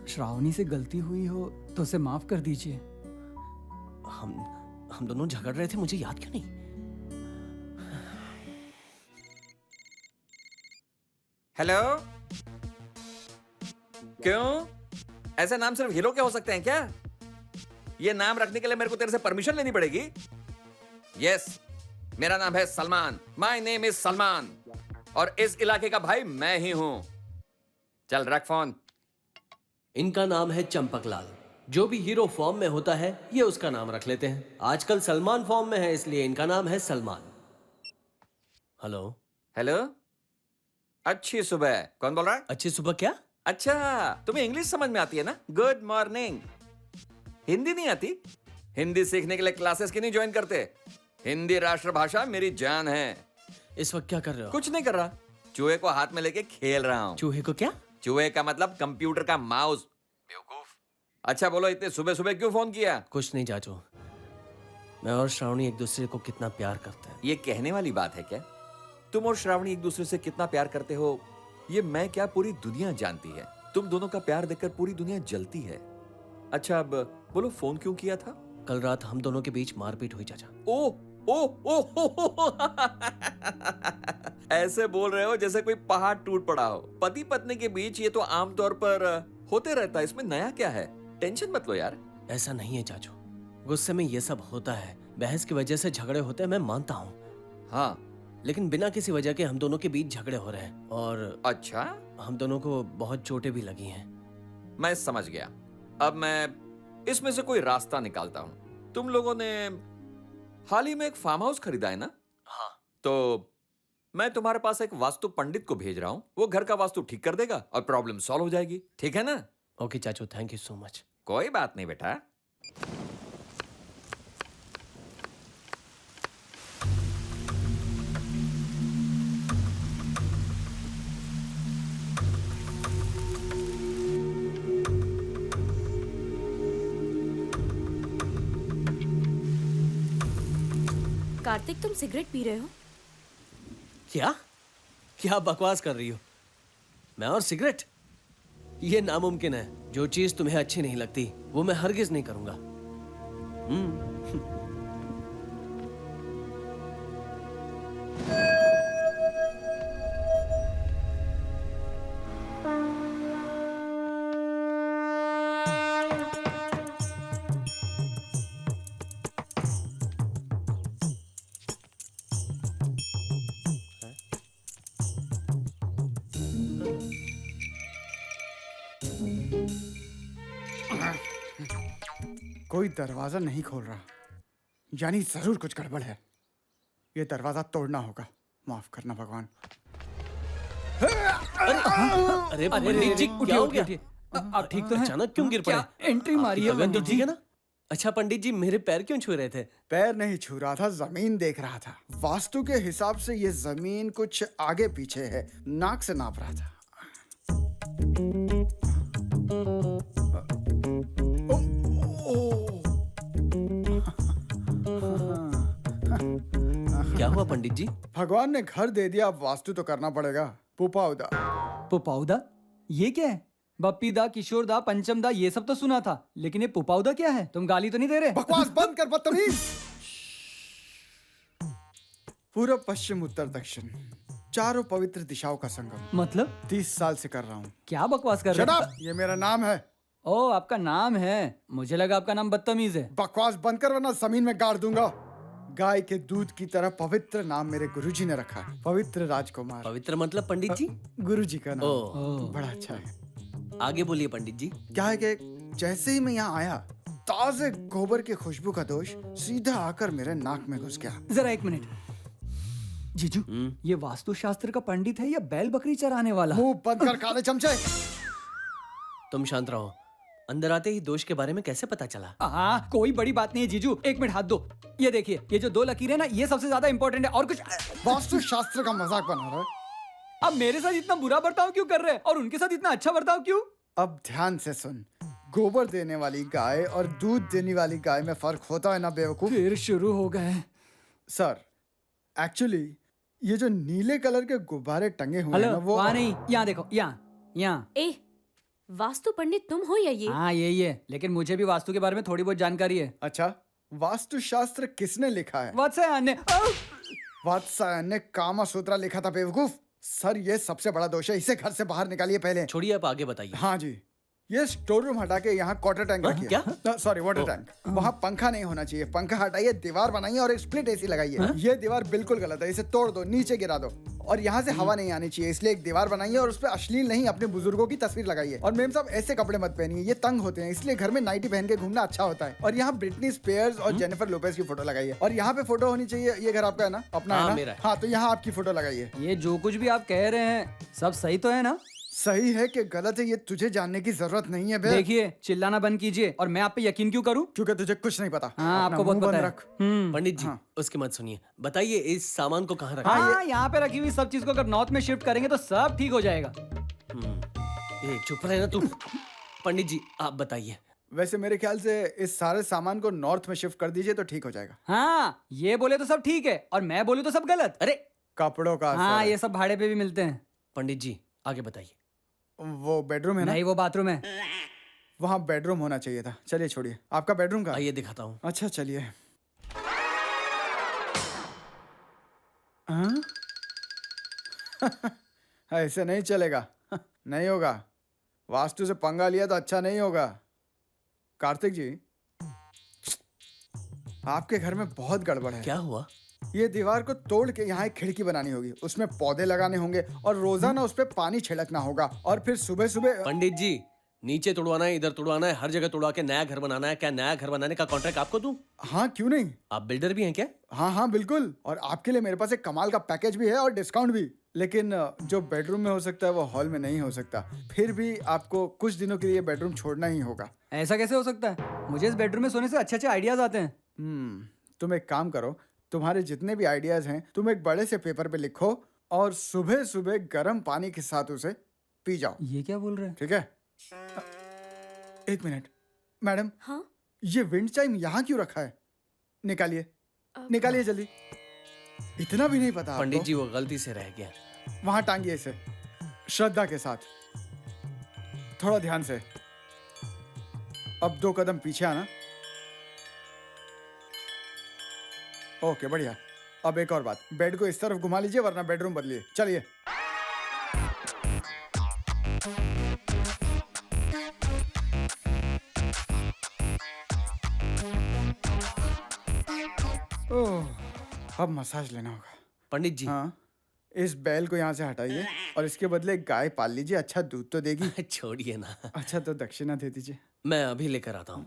श्रावणी से गलती हुई हो तो उसे माफ कर दीजिए। हम दोनों झगड़ रहे थे, मुझे याद क्यों नहीं? हेलो, क्यों? ऐसा नाम सिर्फ हीरो के हो सकते हैं क्या? ये नाम रखने के लिए मेरे को तेरे से परमिशन लेनी पड़ेगी? यस, मेरा नाम है Salman. My name is Salman, और इस इलाके का भाई मैं ही हूं। चल रख फोन। इनका नाम है चंपकलाल। जो भी हीरो फॉर्म में होता है ये उसका नाम रख लेते हैं। आजकल सलमान फॉर्म में है, इसलिए इनका नाम है सलमान। हेलो। हेलो, अच्छी सुबह। कौन बोल रहा है? अच्छी सुबह क्या? अच्छा, तुम्हें इंग्लिश समझ में आती है ना? Good morning. हिंदी नहीं आती? हिंदी सीखने के लिए क्लासेस क्यों नहीं ज्वाइन करते? हिंदी राष्ट्रभाषा मेरी जान है। इस वक्त क्या कर रहे हो? कुछ नहीं कर रहा, चूहे को हाथ में लेके खेल रहा हूँ। चूहे को क्या? चूहे का मतलब कंप्यूटर का माउस, बेवकूफ। अच्छा बोलो, इतने सुबह सुबह क्यों फोन किया? कुछ नहीं चाचू, मैं और श्रावणी एक दूसरे को कितना प्यार करते हैं। ये कहने वाली बात है क्या? तुम और श्रावणी एक दूसरे से कितना प्यार करते हो ये मैं क्या, पूरी दुनिया जानती है। तुम दोनों का प्यार देखकर पूरी दुनिया जलती है। अच्छा अब बोलो, फोन क्यों किया था? कल रात हम दोनों के बीच मारपीट हुई चाचा। ओ ओ ओ हो। ऐसे बोल रहे हो जैसे कोई पहाड़ टूट पड़ा हो। पति पत्नी के बीच ये तो आमतौर पर होते रहता है, इसमें नया क्या है? टेंशन मत लो यार। ऐसा नहीं है चाचू, गुस्से में ये सब होता है, बहस की वजह से झगड़े होते हैं, मैं मानता हूँ। हाँ, लेकिन बिना किसी वजह के हम दोनों के बीच झगड़े हो रहे हैं और अच्छा, हम दोनों को बहुत चोटें भी लगी हैं। मैं समझ गया। अब मैं इसमें से कोई रास्ता निकालता हूँ। तुम लोगों ने हाल ही में एक फार्म हाउस खरीदा है ना? हाँ। तो मैं तुम्हारे पास एक वास्तु पंडित को भेज रहा हूँ, वो घर का वास्तु ठीक कर देगा और प्रॉब्लम सॉल्व हो जाएगी। ठीक है ना? ओके चाचू, थैंक यू सो मच। कोई बात नहीं बेटा। कार्तिक, तुम सिगरेट पी रहे हो? क्या क्या बकवास कर रही हो? मैं और सिगरेट? ये नामुमकिन है। जो चीज तुम्हें अच्छी नहीं लगती वो मैं हरगिज नहीं करूंगा। कोई दरवाजा नहीं खोल रहा, यानी जरूर कुछ गड़बड़ है। ये दरवाजा तोड़ना होगा। माफ करना भगवान। अरे पंडित जी, क्या हो गया? आप ठीक तो हैं? अचानक क्यों गिर पड़े? एंट्री मारी है पंडित जी। ठीक है ना? अच्छा पंडित जी, मेरे पैर क्यों छू रहे थे? पैर नहीं छू रहा था, जमीन देख रहा था। वास्तु के हिसाब से ये जमीन कुछ आगे पीछे है, नाक से नाप रहा था। क्या हुआ पंडित जी? भगवान ने घर दे दिया, अब वास्तु तो करना पड़ेगा। पुपाउदा। पुपाउदा? ये क्या है? बप्पी दा, किशोर दा, पंचम दा, ये सब तो सुना था, लेकिन ये पुपाउदा क्या है? तुम गाली तो नहीं दे रहे? बकवास बंद कर बदतमीज। पूर्व पश्चिम उत्तर दक्षिण, चारों पवित्र दिशाओं का संगम। मतलब 30 साल से कर रहा हूँ। क्या बकवास कर Shut रहे up! ये मेरा नाम है। ओ, आपका नाम है? मुझे लगा आपका नाम बदतमीज है। बकवास बंद कर वरना जमीन में गाड़ दूंगा। गाय के दूध की तरह पवित्र नाम मेरे गुरुजी ने रखा है, पवित्र राजकुमार। पवित्र मतलब पंडित जी? गुरुजी का नाम। ओह। बड़ा अच्छा है। आगे बोलिए पंडित जी। क्या है कि जैसे ही मैं यहाँ आया, ताजे गोबर की खुशबू का दोष सीधा आकर मेरे नाक में घुस गया। जरा एक मिनट जीजू, ये वास्तुशास्त्र का पंडित है या बैल बकरी चराने वाला? मुंह बंद कर काले चमचे। तुम शांत रहो। अंदर आते ही दोष के बारे में कैसे पता चला? हाँ, कोई बड़ी बात नहीं है जीजू। एक मिनट हाथ दो। ये देखिए, ये जो 2 लकीरें ना, ये सबसे ज्यादा इंपॉर्टेंट है। और कुछ? वास्तु शास्त्र का मजाक बना रहा है। अब मेरे साथ इतना बुरा बर्ताव क्यों कर रहे हैं और उनके साथ इतना अच्छा बर्ताव क्यों? अब ध्यान से सुन। गोबर देने वाली गाय और दूध देने वाली गाय में फर्क होता है ना बेवकूफ। फिर शुरू हो गए। सर, एक्चुअली ये जो नीले कलर के गुब्बारे टंगे हुए हैं ना, वो वहाँ नहीं, यहाँ देखो, यहाँ। ए, वास्तु पंडित तुम हो या ये? हाँ यही है, लेकिन मुझे भी वास्तु के बारे में थोड़ी बहुत जानकारी है। अच्छा, वास्तु शास्त्र किसने लिखा है? वात्स्यायन ने। वात्स्यायन ने कामा सूत्रा लिखा था बेवकूफ। सर, ये सबसे बड़ा दोष है, इसे घर से बाहर निकालिए पहले। छोड़िए, आप आगे बताइए। हाँ जी, ये स्टोर रूम हटा के यहाँ क्वार्टर टैंक रखिए। क्या? Sorry, water tank. वहाँ पंखा नहीं होना चाहिए। पंखा हटाइए, दीवार बनाइए और एक स्प्लिट एसी लगाइए। ये दीवार बिल्कुल गलत है, इसे तोड़ दो, नीचे गिरा दो। और यहाँ से हवा नहीं आनी चाहिए, इसलिए एक दीवार बनाइए और उस पर अश्लील नहीं, अपने बुजुर्गों की तस्वीर लगाइए। और मेम साहब, ऐसे कपड़े मत पहनिए, ये तंग होते हैं, इसलिए घर में नाइटी पहन के घूमना अच्छा होता है। और यहाँ ब्रिटनी स्पीयर्स और जेनिफर लोपेज की फोटो लगाइए। और यहाँ पे फोटो होनी चाहिए। ये घर आपका है ना? अपना है ना? मेरा है। हाँ, तो यहाँ आपकी फोटो लगाइए। ये जो कुछ भी आप कह रहे हैं सब सही तो है ना? सही है कि गलत है ये तुझे जानने की जरूरत नहीं है बे। देखिए चिल्लाना बंद कीजिए और मैं आप पे यकीन क्यों करूं? क्योंकि तुझे कुछ नहीं पता। हाँ अपना आपको बहुत मुंह पता बंद है। रख। पंडित जी हाँ। उसकी मत सुनिए, बताइए इस सामान को कहाँ रखा हाँ यहाँ पे रखी हुई सब चीज को अगर नॉर्थ में शिफ्ट करेंगे तो सब ठीक हो जाएगा। ये चुप रहे ना तू। पंडित जी आप बताइए। वैसे मेरे ख्याल से इस सारे सामान को नॉर्थ में शिफ्ट कर दीजिए तो ठीक हो जाएगा। हाँ ये बोले तो सब ठीक है और मैं बोलूँ तो सब गलत। अरे कपड़ों का असर हाँ है। ये सब भाड़े पे भी मिलते हैं। पंडित जी आगे बताइए। वो बेडरूम है ना? नहीं वो बाथरूम है। वहाँ बेडरूम होना चाहिए था। चलिए छोड़िए, आपका बेडरूम का? आइए दिखाता हूँ। अच्छा चलिए। हाँ? ऐसे नहीं चलेगा। नहीं होगा। वास्तु से पंगा लिया तो अच्छा नहीं होगा। कार्तिक जी, आपके घर में बहुत गड़बड़ है। क्या हुआ? ये दीवार को तोड़ के यहाँ एक खिड़की बनानी होगी, उसमें पौधे लगाने होंगे और रोजाना उस पे पानी छिड़कना होगा और फिर सुबह सुबह। पंडित जी नीचे तुड़वाना है, इधर तुड़वाना है, हर जगह तुड़वा के नया घर बनाना है। क्या नया घर बनाने का कॉन्ट्रैक्ट आपको दूं? हाँ क्यों नहीं। आप बिल्डर भी हैं क्या? हाँ हाँ बिल्कुल, और आपके लिए मेरे पास एक कमाल का पैकेज भी है और डिस्काउंट भी। लेकिन जो बेडरूम में हो सकता है वो हॉल में नहीं हो सकता। फिर भी आपको कुछ दिनों के लिए बेडरूम छोड़ना ही होगा। ऐसा कैसे हो सकता है? मुझे इस बेडरूम में सोने से अच्छे अच्छे आइडियाज आते हैं। तुम एक काम करो, तुम्हारे जितने भी आइडियाज हैं तुम एक बड़े से पेपर पे लिखो और सुबह सुबह गर्म पानी के साथ उसे पी जाओ। ये क्या बोल रहे हैं? ठीक है? एक मिनट मैडम। हाँ? ये विंड चाइम यहाँ क्यों रखा है? निकालिए निकालिए जल्दी। इतना भी नहीं पता पंडित आपको? जी वो गलती से रह गया। वहां टांगिए इसे श्रद्धा के साथ, थोड़ा ध्यान से। अब 2 कदम पीछे आना। ओके बढ़िया। अब एक और बात, बेड को इस तरफ घुमा लीजिए वरना बेडरूम बदलिए। चलिए। ओह, अब मसाज लेना होगा। पंडित जी हाँ, इस बैल को यहाँ से हटाइए और इसके बदले एक गाय पाल लीजिए, अच्छा दूध तो देगी। छोड़िए ना। अच्छा तो दक्षिणा दे दीजिए। मैं अभी लेकर आता हूँ।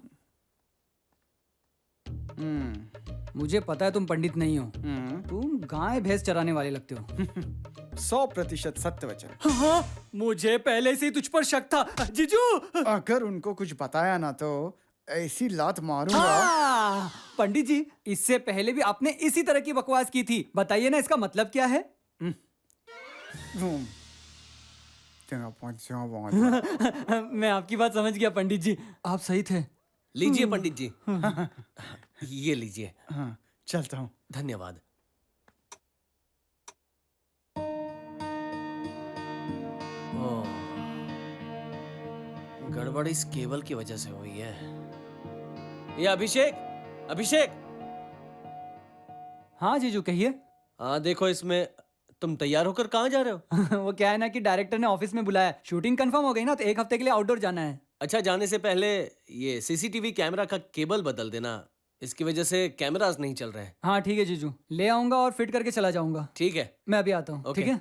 मुझे पता है तुम पंडित नहीं हो, तुम गाय भैंस चराने वाले लगते हो। 100% सत्य वचन। हाँ, मुझे पहले से ही तुझ पर शक था जीजू। अगर उनको कुछ बताया ना तो ऐसी लात मारूंगा। हाँ, पंडित जी इससे पहले भी आपने इसी तरह की बकवास की थी, बताइए ना इसका मतलब क्या है? मैं आपकी बात समझ गया पंडित जी, आप सही थे। लीजिए पंडित जी। ये लीजिए। हाँ, चलता हूँ। धन्यवाद। ओह, गड़बड़ इस केबल की वजह से हुई है। ये अभिषेक, अभिषेक। हाँ जीजू कहिए। हाँ देखो इसमें, तुम तैयार होकर कहाँ जा रहे हो? वो क्या है ना कि डायरेक्टर ने ऑफिस में बुलाया, शूटिंग कंफर्म हो गई ना तो 1 हफ्ते के लिए आउटडोर जाना है। अच्छा, जाने से पहले ये सीसीटीवी कैमरा का केबल बदल देना, इसकी वजह से कैमरास नहीं चल रहे हैं। हाँ ठीक है जीजू, ले आऊंगा और फिट करके चला जाऊंगा। ठीक है, मैं अभी आता हूँ। ओके। ठीक है।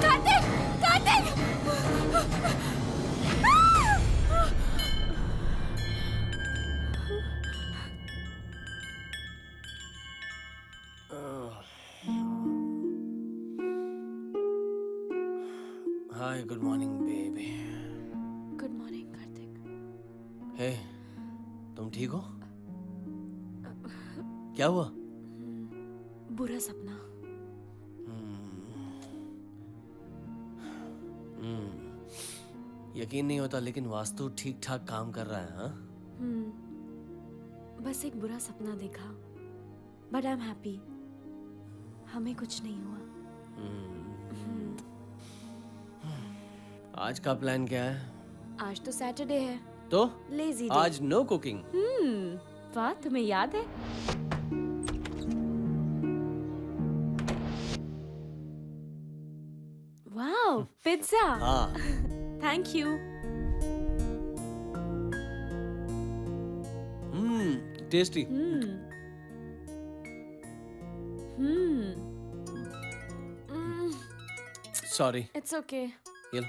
Kartik! Kartik! Hi, good morning baby. Good morning Kartik. Hey, तुम ठीक हो? क्या हुआ? बुरा सपना। यकीन नहीं होता लेकिन वास्तु ठीक ठाक काम कर रहा है। हाँ, बस एक बुरा सपना देखा, बट आई एम हैप्पी। हमें कुछ नहीं हुआ। आज का प्लान क्या है? आज तो सैटरडे है, तो लेजी डे। आज नो कुकिंग। वाह, तुम्हें याद है? वाह, पिज्जा। हाँ। Thank you. Tasty. Sorry. It's okay. ये लो।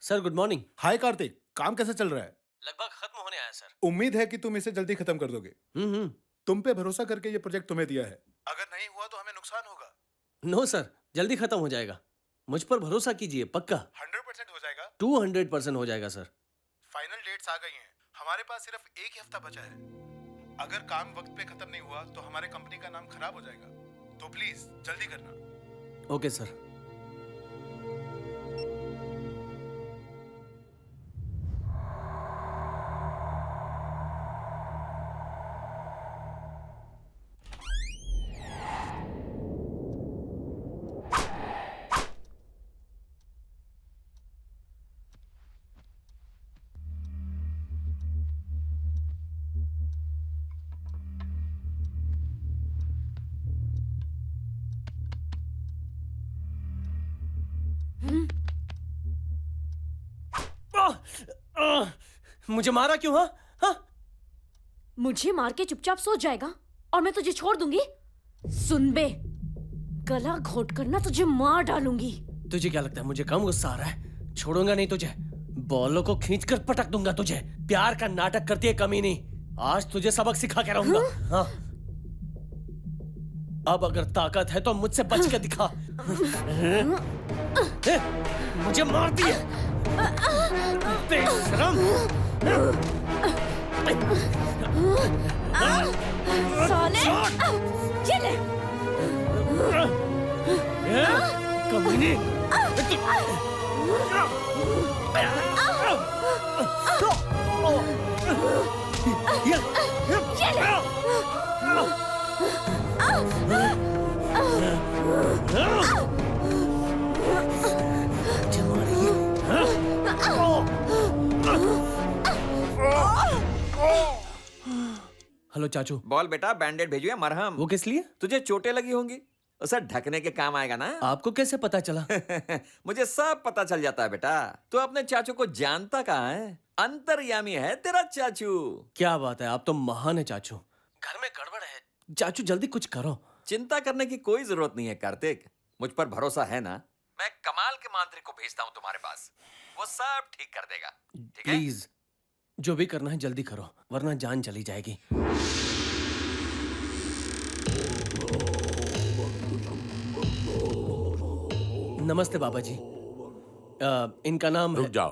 Sir good morning. Hi Kartik, काम कैसा चल रहा है? लगभग खत्म होने आया सर। उम्मीद है कि तुम इसे जल्दी खत्म कर दोगे। तुम पे भरोसा करके ये प्रोजेक्ट तुम्हें दिया है। अगर नहीं हुआ तो हमें नुकसान होगा। नो सर, जल्दी खत्म हो जाएगा। मुझ पर भरोसा कीजिए, पक्का। 100% हो जाएगा। 200% हो जाएगा सर। फाइनल डेट्स आ गई हैं। हमारे पास सिर्फ एक ही हफ्ता बचा है। अगर काम वक्त पे खत्म नहीं हुआ तो हमारे कंपनी का नाम खराब हो जाएगा। तो प्लीज जल्दी करना। Okay sir. मुझे मारा क्यों? हाँ हाँ? मुझे मार के चुपचाप सो जाएगा और मैं तुझे छोड़ दूंगी? सुन बे, गला घोट कर ना तुझे मार डालूंगी। तुझे क्या लगता है मुझे कम गुस्सा आ रहा है? छोड़ूंगा नहीं तुझे, बालों को खींचकर पटक दूंगा तुझे। प्यार का नाटक करती है कमीनी, आज तुझे सबक सिखा के रहूंगा। हाँ? अब अगर ताकत है तो मुझसे बच के दिखा। मुझे मार दिया बेशरम। साले, ये ले। कमीनी। ये हेलो चाचू। बोल बेटा, बैंडेड भेजू या मरहम? वो किस लिए? तुझे चोटें लगी होंगी, उसे ढकने के काम आएगा ना। आपको कैसे पता चला? मुझे सब पता चल जाता है बेटा। तो अपने चाचू को जानता कहाँ है? अंतर्यामी है तेरा चाचू। क्या बात है, आप तो महान है चाचू। घर में गड़बड़ है चाचू, जल्दी कुछ करो। चिंता करने की कोई जरूरत नहीं है कार्तिक, मुझ पर भरोसा है ना। मैं कमाल के मांत्रिक को भेजता हूँ तुम्हारे पास, वो सब ठीक कर देगा। ठीक है? प्लीज जो भी करना है जल्दी करो, वरना जान चली जाएगी। नमस्ते बाबा जी। इनका नाम रुक जाओ,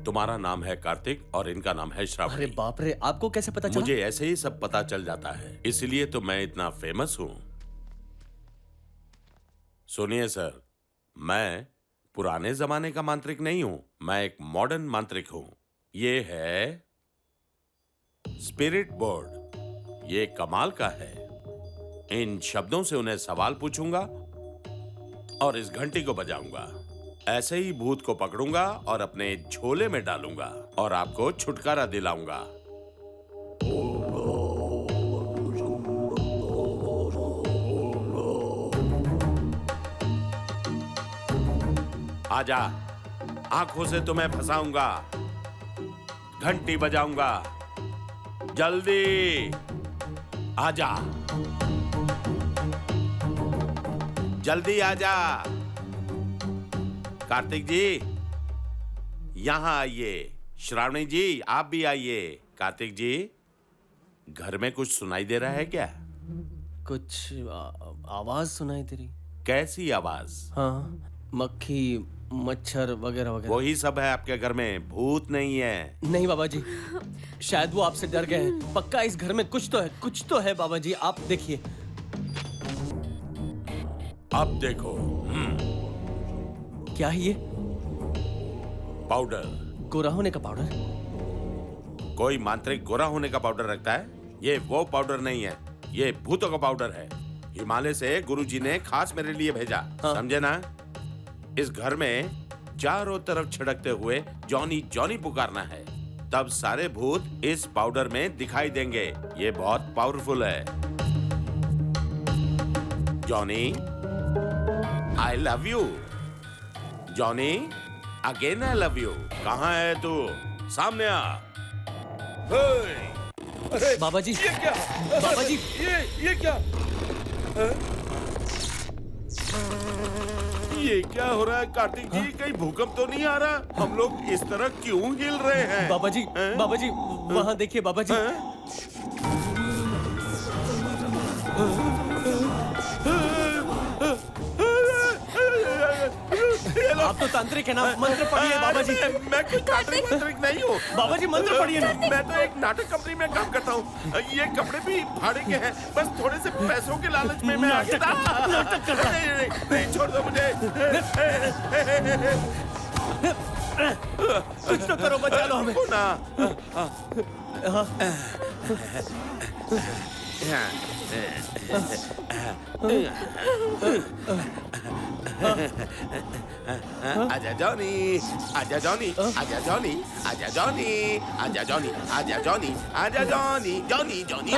तुम्हारा नाम है कार्तिक और इनका नाम है श्रावणी। अरे बाप रे, आपको कैसे पता चला? मुझे ऐसे ही सब पता चल जाता है, इसलिए तो मैं इतना फेमस हूँ। सुनिए सर, मैं पुराने जमाने का मांत्रिक नहीं हूँ, मैं एक मॉडर्न मांत्रिक हूँ। ये है स्पिरिट बोर्ड, ये कमाल का है। इन शब्दों से उन्हें सवाल पूछूंगा और इस घंटी को बजाऊंगा। ऐसे ही भूत को पकड़ूंगा और अपने झोले में डालूंगा और आपको छुटकारा दिलाऊंगा। आजा, आंखों से तुम्हें फंसाऊंगा, घंटी बजाऊंगा, जल्दी आजा, जल्दी आजा। कार्तिक जी यहाँ आइए, श्रावणी जी आप भी आइए। कार्तिक जी, घर में कुछ सुनाई दे रहा है क्या? कुछ आवाज सुनाई दे रही। कैसी आवाज? हाँ, मक्खी, मच्छर वगैरह वगैरह। वही सब है आपके घर में, भूत नहीं है। नहीं बाबा जी, शायद वो आपसे डर गए हैं। पक्का इस घर में कुछ तो है, कुछ तो है बाबा जी, आप देखिए। अब देखो। क्या है ये? पाउडर। गोरा होने का पाउडर? कोई मांत्रिक गोरा होने का पाउडर रखता है? ये वो पाउडर नहीं है, ये भूतों का पाउडर है। हिमालय से गुरुजी ने खास मेरे लिए भेजा। समझे ना? इस घर में चारों तरफ छिड़कते हुए जॉनी जॉनी पुकारना है, तब सारे भूत इस पाउडर में दिखाई देंगे। ये बहुत पावरफुल है। Johnny, I love you. Johnny, again I love you. कहाँ है तू? सामने आ। अरे बाबा जी, ये क्या? बाबा जी, ये क्या? ये क्या हो रहा है कार्तिक जी? कहीं भूकंप तो नहीं आ रहा? हम लोग इस तरह क्यों हिल रहे हैं? बाबा जी, बाबा जी, वहाँ देखिए बाबा जी। आप तो तांत्रिक है ना, मंत्र पढ़िए बाबा जी। मैं कोई तांत्रिक नहीं हूँ बाबा जी, मंत्र पढ़िए ना। मैं तो एक नाटक कंपनी में काम करता हूँ। ये कपड़े भी भाड़े के हैं, बस थोड़े से पैसों के लालच में मैं आगे नाटक कर रहा है। नहीं, छोड़ दो मुझे। कुछ तो करो, बचा लो हमें। आजा जॉनी, आजा जॉनी, आजा जॉनी, आजा जॉनी, आजा जॉनी, आजा जॉनी, आजा जॉनी, जॉनी जॉनी।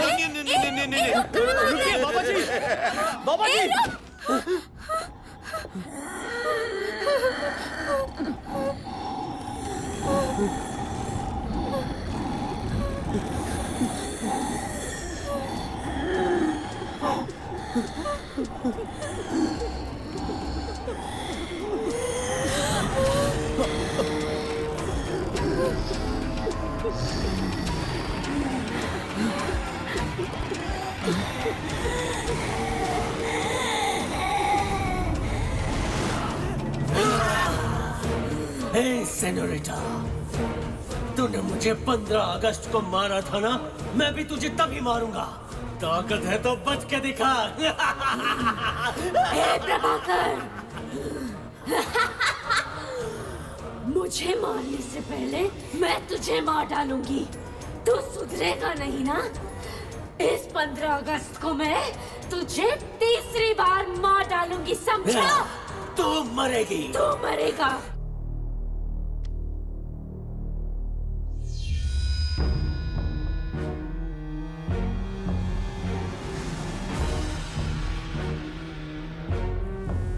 रुकिए बाबा जी, बाबा जी। हे सेनोरिटा, तूने मुझे 15 अगस्त को मारा था ना, मैं भी तुझे तभी मारूंगा। ताकत है तो बच के दिखा। हे प्रभाकर, मुझे मारने से पहले मैं तुझे मार डालूंगी। तू सुधरेगा नहीं ना? इस 15 अगस्त को मैं तुझे तीसरी बार मार डालूंगी, समझा? तू मरेगी। तू मरेगा।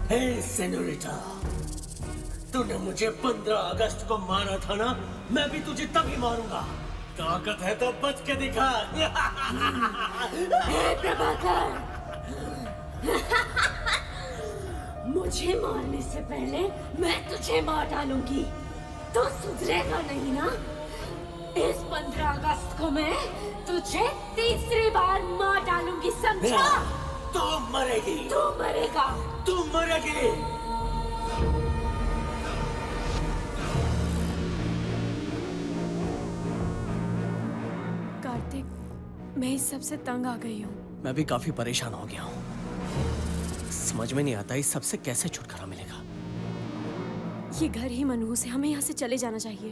हे सेनोरिटा, तूने मुझे 15 अगस्त को मारा था ना, मैं भी तुझे तभी मारूंगा। ताकत है तो बच के दिखा। हे प्रभाकर, मुझे मारने से पहले मैं तुझे मार डालूंगी। तो सुधरेगा नहीं ना? इस 15 अगस्त को मैं तुझे तीसरी बार मार डालूंगी, समझा? तू मरेगी। तू मरेगा। तू मरेगी। कार्तिक, मैं इस सब से तंग आ गई हूँ। मैं भी काफी परेशान हो गया हूँ। समझ में नहीं आता इस सब से कैसे छुटकारा मिलेगा। ये घर ही मनहूस है, हमें यहाँ से चले जाना चाहिए।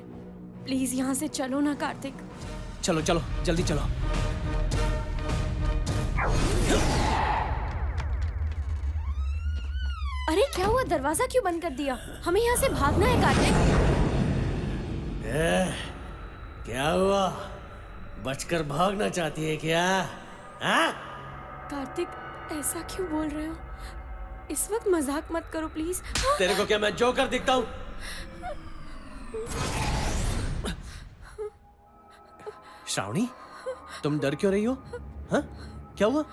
प्लीज यहाँ से चलो ना कार्तिक। चलो चलो, जल्दी चलो। अरे क्या हुआ? दरवाजा क्यों बंद कर दिया? हमें यहाँ से भागना है कार्तिक। क्या हुआ? बचकर भागना चाहती है क्या? हाँ? कार्तिक, ऐसा क्यों बोल रहे हो? इस वक्त मजाक मत करो प्लीज। तेरे को क्या मैं जोकर दिखता हूँ? श्रावणी, तुम डर क्यों रही हो? हाँ? क्या हुआ?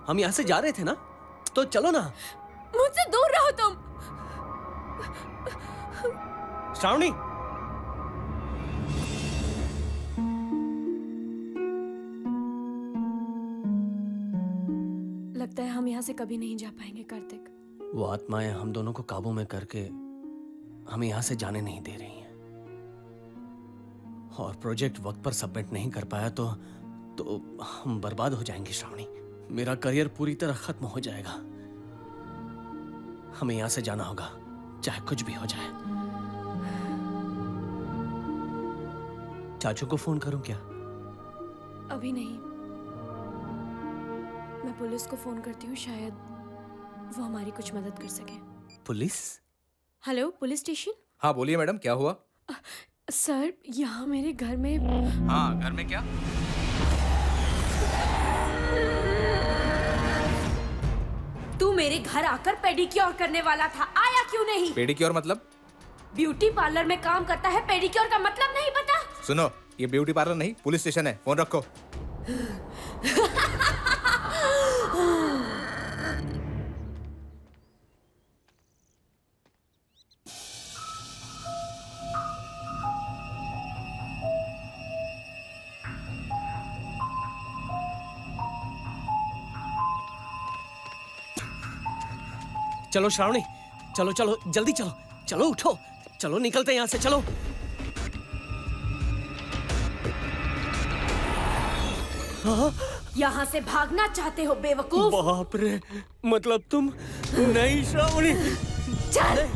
हम यहाँ से जा रहे थे ना, तो चलो ना। मुझसे दूर रहो तुम। श्रावणी, लगता है हम यहाँ से कभी नहीं जा पाएंगे कार्तिक। वो आत्माएं हम दोनों को काबू में करके हमें यहाँ से जाने नहीं दे रही हैं। और प्रोजेक्ट वक्त पर सबमिट नहीं कर पाया तो हम बर्बाद हो जाएंगे श्रावणी। मेरा करियर पूरी तरह खत्म हो जाएगा। हमें यहाँ से जाना होगा, चाहे कुछ भी हो जाए। चाचू को फोन करूं क्या? अभी नहीं, मैं पुलिस को फोन करती हूँ, शायद वो हमारी कुछ मदद कर सके। पुलिस? Hello, police station. हाँ बोलिए मैडम, क्या हुआ? सर, यहाँ मेरे घर में। हाँ, घर में क्या? तू मेरे घर आकर पेडिक्योर करने वाला था, आया क्यों नहीं? पेडिक्योर मतलब? ब्यूटी पार्लर में काम करता है, पेडिक्योर का मतलब नहीं पता? सुनो, ये ब्यूटी पार्लर नहीं पुलिस स्टेशन है, फोन रखो। चलो श्रावणी, चलो चलो जल्दी चलो, चलो उठो, चलो निकलते यहाँ से, चलो। यहाँ से भागना चाहते हो बेवकूफ? बाप रे, मतलब तुम नहीं श्रावणी? चल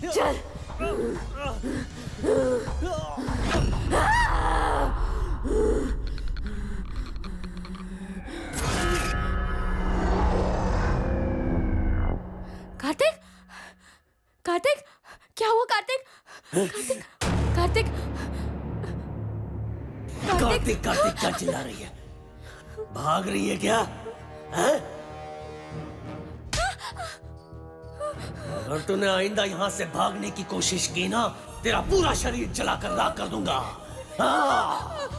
चल। कार्तिक, कार्तिक, क्या हुआ कार्तिक? कार्तिक, कार्तिक, कार्तिक, कार्तिक क्या चिल्ला रही है? भाग रही है क्या? हैं? अगर तूने आइंदा यहाँ से भागने की कोशिश की ना, तेरा पूरा शरीर जलाकर राख कर दूंगा। हाँ।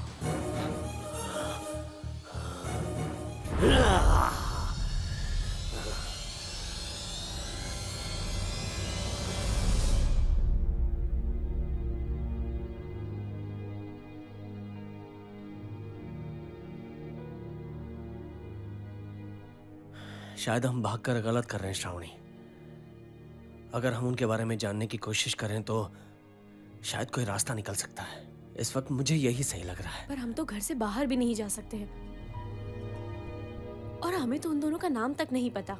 शायद हम भागकर गलत कर रहे हैं श्रावणी। अगर हम उनके बारे में जानने की कोशिश करें तो शायद कोई रास्ता निकल सकता है। इस वक्त मुझे यही सही लग रहा है। पर हम तो घर से बाहर भी नहीं जा सकते हैं, और हमें तो उन दोनों का नाम तक नहीं पता।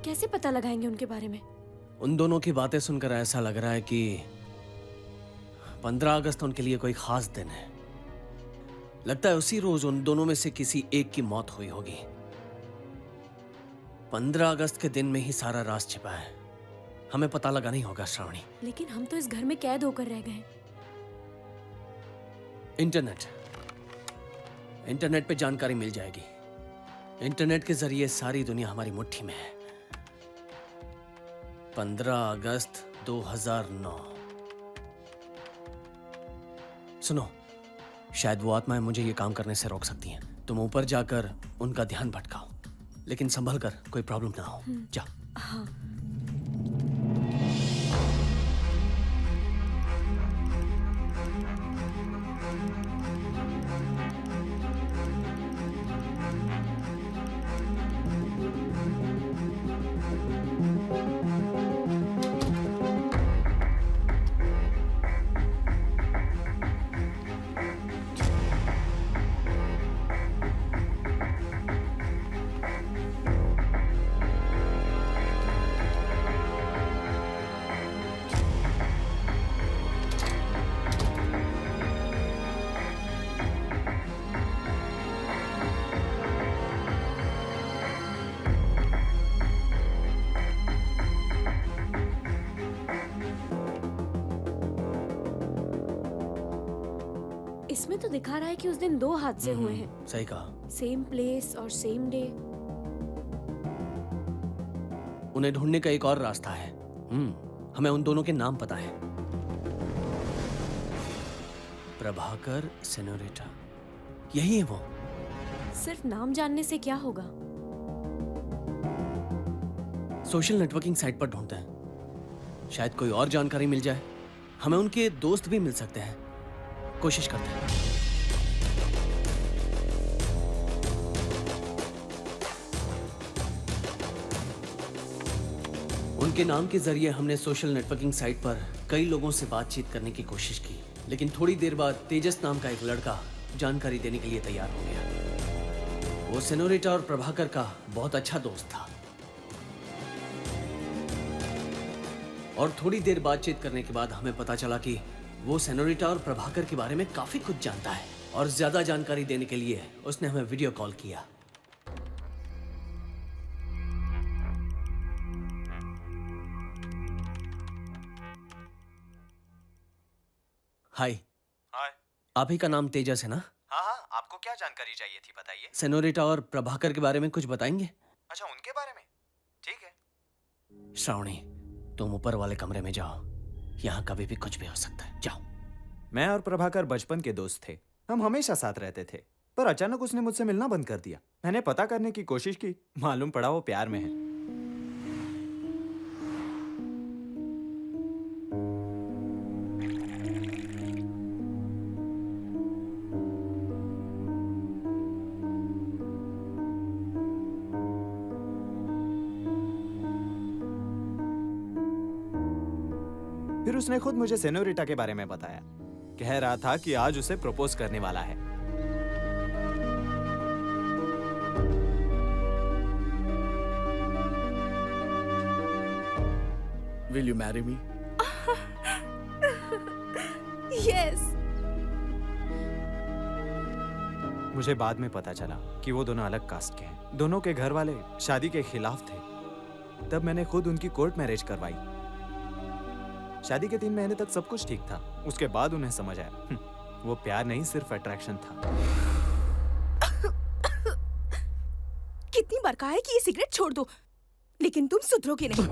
कैसे पता लगाएंगे उनके बारे में? उन दोनों की बातें सुनकर ऐसा लग रहा है कि 15 अगस्त उनके लिए कोई खास दिन है। लगता है उसी रोज उन दोनों में से किसी एक की मौत हुई होगी। 15 अगस्त के दिन में ही सारा राज छिपा है। हमें पता लगाना ही होगा श्रावणी। लेकिन हम तो इस घर में कैद होकर रह गए। इंटरनेट पे जानकारी मिल जाएगी। इंटरनेट के जरिए सारी दुनिया हमारी मुट्ठी में है। 15 अगस्त 2009। सुनो, शायद वो आत्माएं मुझे ये काम करने से रोक सकती हैं। तुम ऊपर जाकर उनका ध्यान भटकाओ, लेकिन संभल कर, कोई प्रॉब्लम ना हो। जा। हाँ। इसमें तो दिखा रहा है कि उस दिन 2 हादसे हुए हैं। सही कहा। सेम प्लेस और सेम डे। उन्हें ढूंढने का एक और रास्ता है। हमें उन दोनों के नाम पता है। प्रभाकर, सेनोरिटा, यही है वो। सिर्फ नाम जानने से क्या होगा? सोशल नेटवर्किंग साइट पर ढूंढते हैं, शायद कोई और जानकारी मिल जाए। हमें उनके दोस्त भी मिल सकते हैं। कोशिश करते हैं। उनके नाम के जरिए हमने सोशल नेटवर्किंग साइट पर कई लोगों से बातचीत करने की कोशिश की, लेकिन थोड़ी देर बाद तेजस नाम का एक लड़का जानकारी देने के लिए तैयार हो गया। वो सेनोरिटा और प्रभाकर का बहुत अच्छा दोस्त था, और थोड़ी देर बातचीत करने के बाद हमें पता चला कि वो सेनोरिटा और प्रभाकर के बारे में काफी कुछ जानता है और ज्यादा जानकारी देने के लिए उसने हमें वीडियो कॉल किया। हाय। हाय। आप ही का नाम तेजस है ना? हाँ हाँ, आपको क्या जानकारी चाहिए थी बताइए। सेनोरिटा और प्रभाकर के बारे में कुछ बताएंगे? अच्छा, उनके बारे में? ठीक है। श्रावणी, तुम ऊपर वाले कमरे में जाओ, यहाँ कभी भी कुछ भी हो सकता है। जाओ। मैं और प्रभाकर बचपन के दोस्त थे, हम हमेशा साथ रहते थे, पर अचानक उसने मुझसे मिलना बंद कर दिया। मैंने पता करने की कोशिश की, मालूम पड़ा वो प्यार में है। फिर उसने खुद मुझे सेनोरिटा के बारे में बताया। कह रहा था कि आज उसे प्रपोज करने वाला है। Will you marry me? Yes. मुझे बाद में पता चला कि वो दोनों अलग कास्ट के हैं। दोनों के घर वाले शादी के खिलाफ थे। तब मैंने खुद उनकी कोर्ट मैरिज करवाई। शादी के 3 महीने तक सब कुछ ठीक था। उसके बाद उन्हें समझ आया वो प्यार नहीं, सिर्फ अट्रैक्शन था। कितनी बार कहा है कि ये सिगरेट छोड़ दो, लेकिन तुम सुधरोगे नहीं।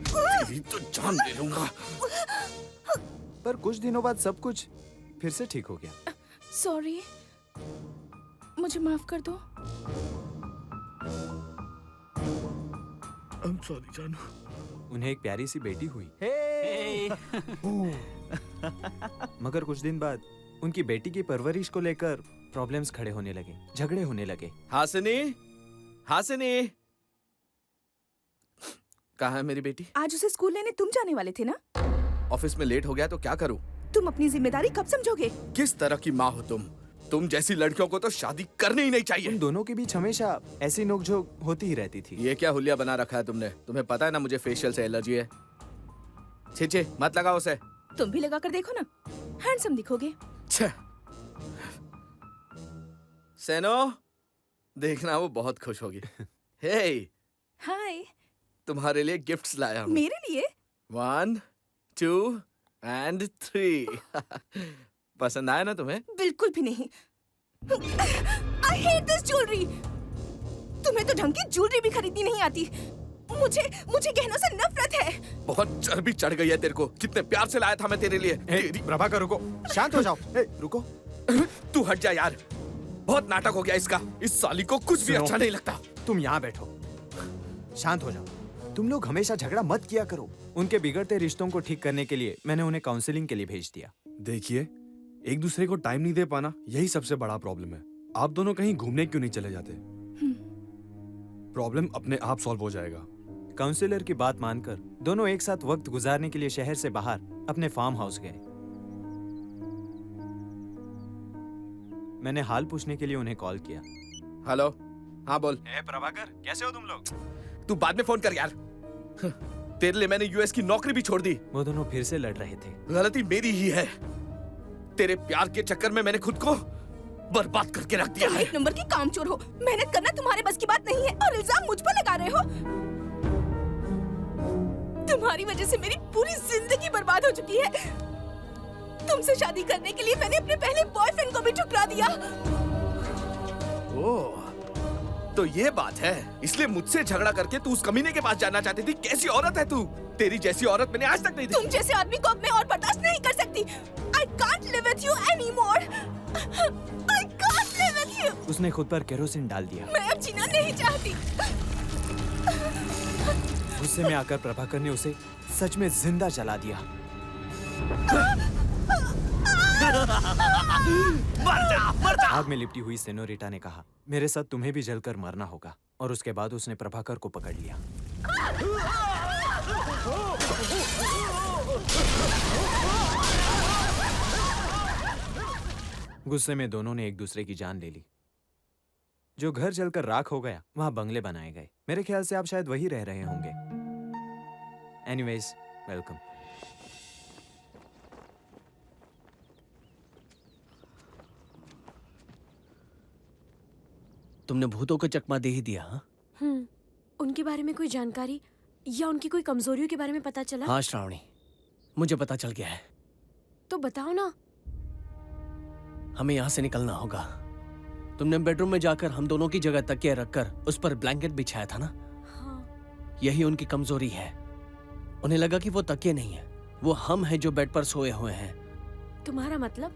तेरी तो जान ले लूंगा। पर कुछ दिनों बाद सब कुछ फिर से ठीक हो गया। सॉरी, मुझे माफ कर दो। I'm sorry, जानू। उन्हें एक प्यारी सी बेटी हुई। मगर कुछ दिन बाद उनकी बेटी की परवरिश को लेकर प्रॉब्लम्स खड़े होने लगे, झगड़े होने लगे। हासिनी, हासिनी, कहाँ है मेरी बेटी? आज उसे स्कूल लेने तुम जाने वाले थे ना? ऑफिस में लेट हो गया तो क्या करूं? तुम अपनी जिम्मेदारी कब समझोगे? किस तरह की माँ हो तुम जैसी लड़कियों को तो शादी करनी ही नहीं चाहिए। उन दोनों के बीच हमेशा ऐसी नोकझोंक होती ही रहती थी। ये क्या हुलिया बना रखा है तुमने? तुम्हें पता है ना मुझे फेशियल से एलर्जी है। छे मत लगाओ उसे। तुम भी लगा कर देखो ना, हैंडसम दिखोगे। सेनो, देखना वो बहुत खुश होगी। हे, हाय। तुम्हारे लिए गिफ्ट्स लाया हूँ। मेरे लिए? 1, 2 and 3। पसंद आया ना तुम्हें? बिल्कुल भी नहीं। I hate this jewelry। तुम्हें तो ढंग की ज्वेलरी भी खरीदनी नहीं आती। मुझे गहनों से नफरत है। बहुत चर्बी चढ़ गई है तेरे को। कितने प्यार से लाया था मैं तेरे लिए। प्रभाकर रुको, शांत हो जाओ। रुको। तू हट जा यार, बहुत नाटक हो गया इसका। इस साली को कुछ भी अच्छा नहीं लगता। तुम यहाँ बैठो, शांत हो जाओ। तुम लोग हमेशा झगड़ा मत किया करो। उनके बिगड़ते रिश्तों को ठीक करने के लिए मैंने उन्हें काउंसलिंग के लिए भेज दिया। देखिए, एक दूसरे को टाइम नहीं दे पाना, यही सबसे बड़ा प्रॉब्लम है। आप दोनों कहीं घूमने क्यों नहीं चले जाते? प्रॉब्लम अपने आप सॉल्व हो जाएगा। काउंसलर की बात मानकर दोनों एक साथ वक्त गुजारने के लिए शहर से बाहर अपने फार्म हाउस गए। मैंने हाल पूछने के लिए उन्हें कॉल किया। हेलो, हाँ बोल। प्रभाकर, कैसे हो तुम लोग? तू बाद में फोन कर यार। तेरे लिए मैंने यूएस की नौकरी भी छोड़ दी। वो दोनों फिर से लड़ रहे थे। गलती मेरी ही है। तेरे प्यार के चक्कर में मैंने खुद को बर्बाद करके रख दिया तुम है। एक नंबर की कामचोर हो। मेहनत करना तुम्हारे बस की बात नहीं है और इल्जाम मुझ पर लगा रहे हो। तुम्हारी वजह से मेरी पूरी जिंदगी बर्बाद हो चुकी है। तुमसे शादी करने के लिए मैंने अपने पहले बॉयफ्रेंड को भी ठुकरा दिया। ओह, तो ये बात है। इसलिए मुझसे झगड़ा करके तू उस कमीने के पास जाना चाहती थी। कैसी औरत है तू? तेरी जैसी औरत मैंने आज तक नहीं देखी। तुम जैसे आदमी को अब मैं और बर्दाश्त नहीं कर सकती। I can't live with you anymore. I can't live with you. उसने खुद पर केरोसिन डाल दिया। मैं अब जीना नहीं चाहती। गुस्से में आकर प्रभाकर ने उसे सच में जिंदा जला दिया। आग में लिपटी हुई सेनोरिटा ने कहा, मेरे साथ तुम्हें भी जलकर मरना होगा। और उसके बाद उसने प्रभाकर को पकड़ लिया। गुस्से में दोनों ने एक दूसरे की जान ले ली। जो घर जलकर राख हो गया, वहां बंगले बनाए गए। मेरे ख्याल से आप शायद वही रह रहे होंगे। Anyways welcome. तुमने भूतों को चकमा दे ही दिया, हाँ? उनके बारे में कोई जानकारी या उनकी कोई कमजोरियों के बारे में पता चला? हाँ श्रावणी, मुझे पता चल गया है। तो बताओ ना। हमें यहाँ से निकलना होगा। तुमने बेडरूम में जाकर हम दोनों की जगह तकिया रखकर उस पर ब्लैंकेट बिछाया था ना? हाँ। यही उनकी कमजोरी है। उन्हें लगा कि वो तकिए नहीं है, वो हम हैं जो बेड पर सोए हुए हैं। तुम्हारा मतलब?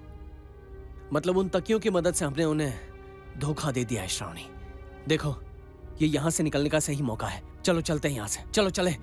मतलब उन तकियों की मदद से हमने उन्हें धोखा दे दिया है श्रावणी। देखो, ये यहाँ से निकलने का सही मौका है। चलो चलते हैं यहाँ से, चलो चले।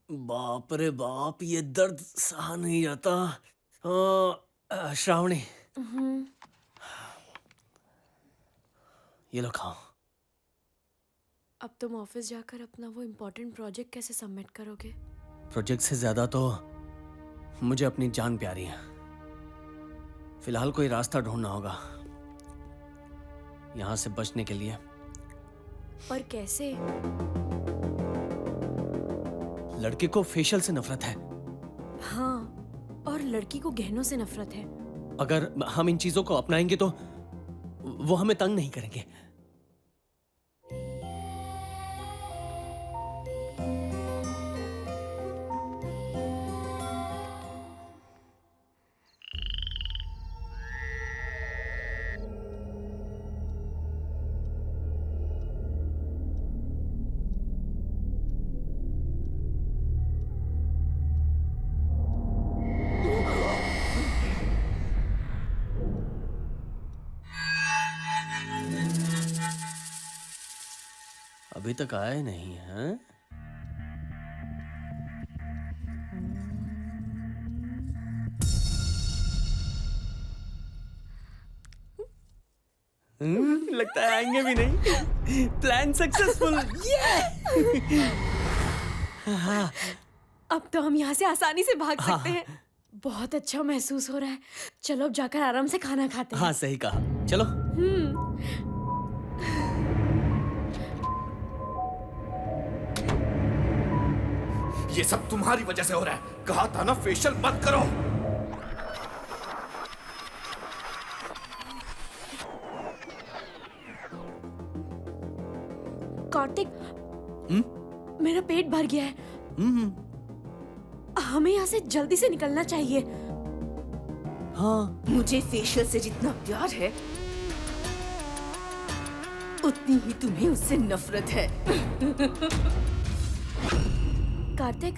बाप रे बाप, ये दर्द सहा नहीं जाता। श्रावणी, ये लो खाओ। अब तुम ऑफिस जाकर अपना वो इम्पोर्टेंट प्रोजेक्ट कैसे सबमिट करोगे? प्रोजेक्ट से ज्यादा तो मुझे अपनी जान प्यारी है। फिलहाल कोई रास्ता ढूंढना होगा यहां से बचने के लिए। पर कैसे? लड़के को फेशियल से नफरत है। हाँ, और लड़की को गहनों से नफरत है। अगर हम इन चीजों को अपनाएंगे तो वो हमें तंग नहीं करेंगे। अभी तक आए नहीं हैं? लगता है आएंगे भी नहीं। Plan successful. अब तो हम यहाँ से आसानी से भाग सकते हैं। बहुत अच्छा महसूस हो रहा है। चलो अब जाकर आराम से खाना खाते हैं। हाँ सही कहा, चलो। ये सब तुम्हारी वजह से हो रहा है। कहा था ना फेशियल मत करो। कार्तिक, मेरा पेट भर गया है। हमें यहाँ से जल्दी से निकलना चाहिए। हाँ। मुझे फेशियल से जितना प्यार है उतनी ही तुम्हें उससे नफरत है। कार्तिक,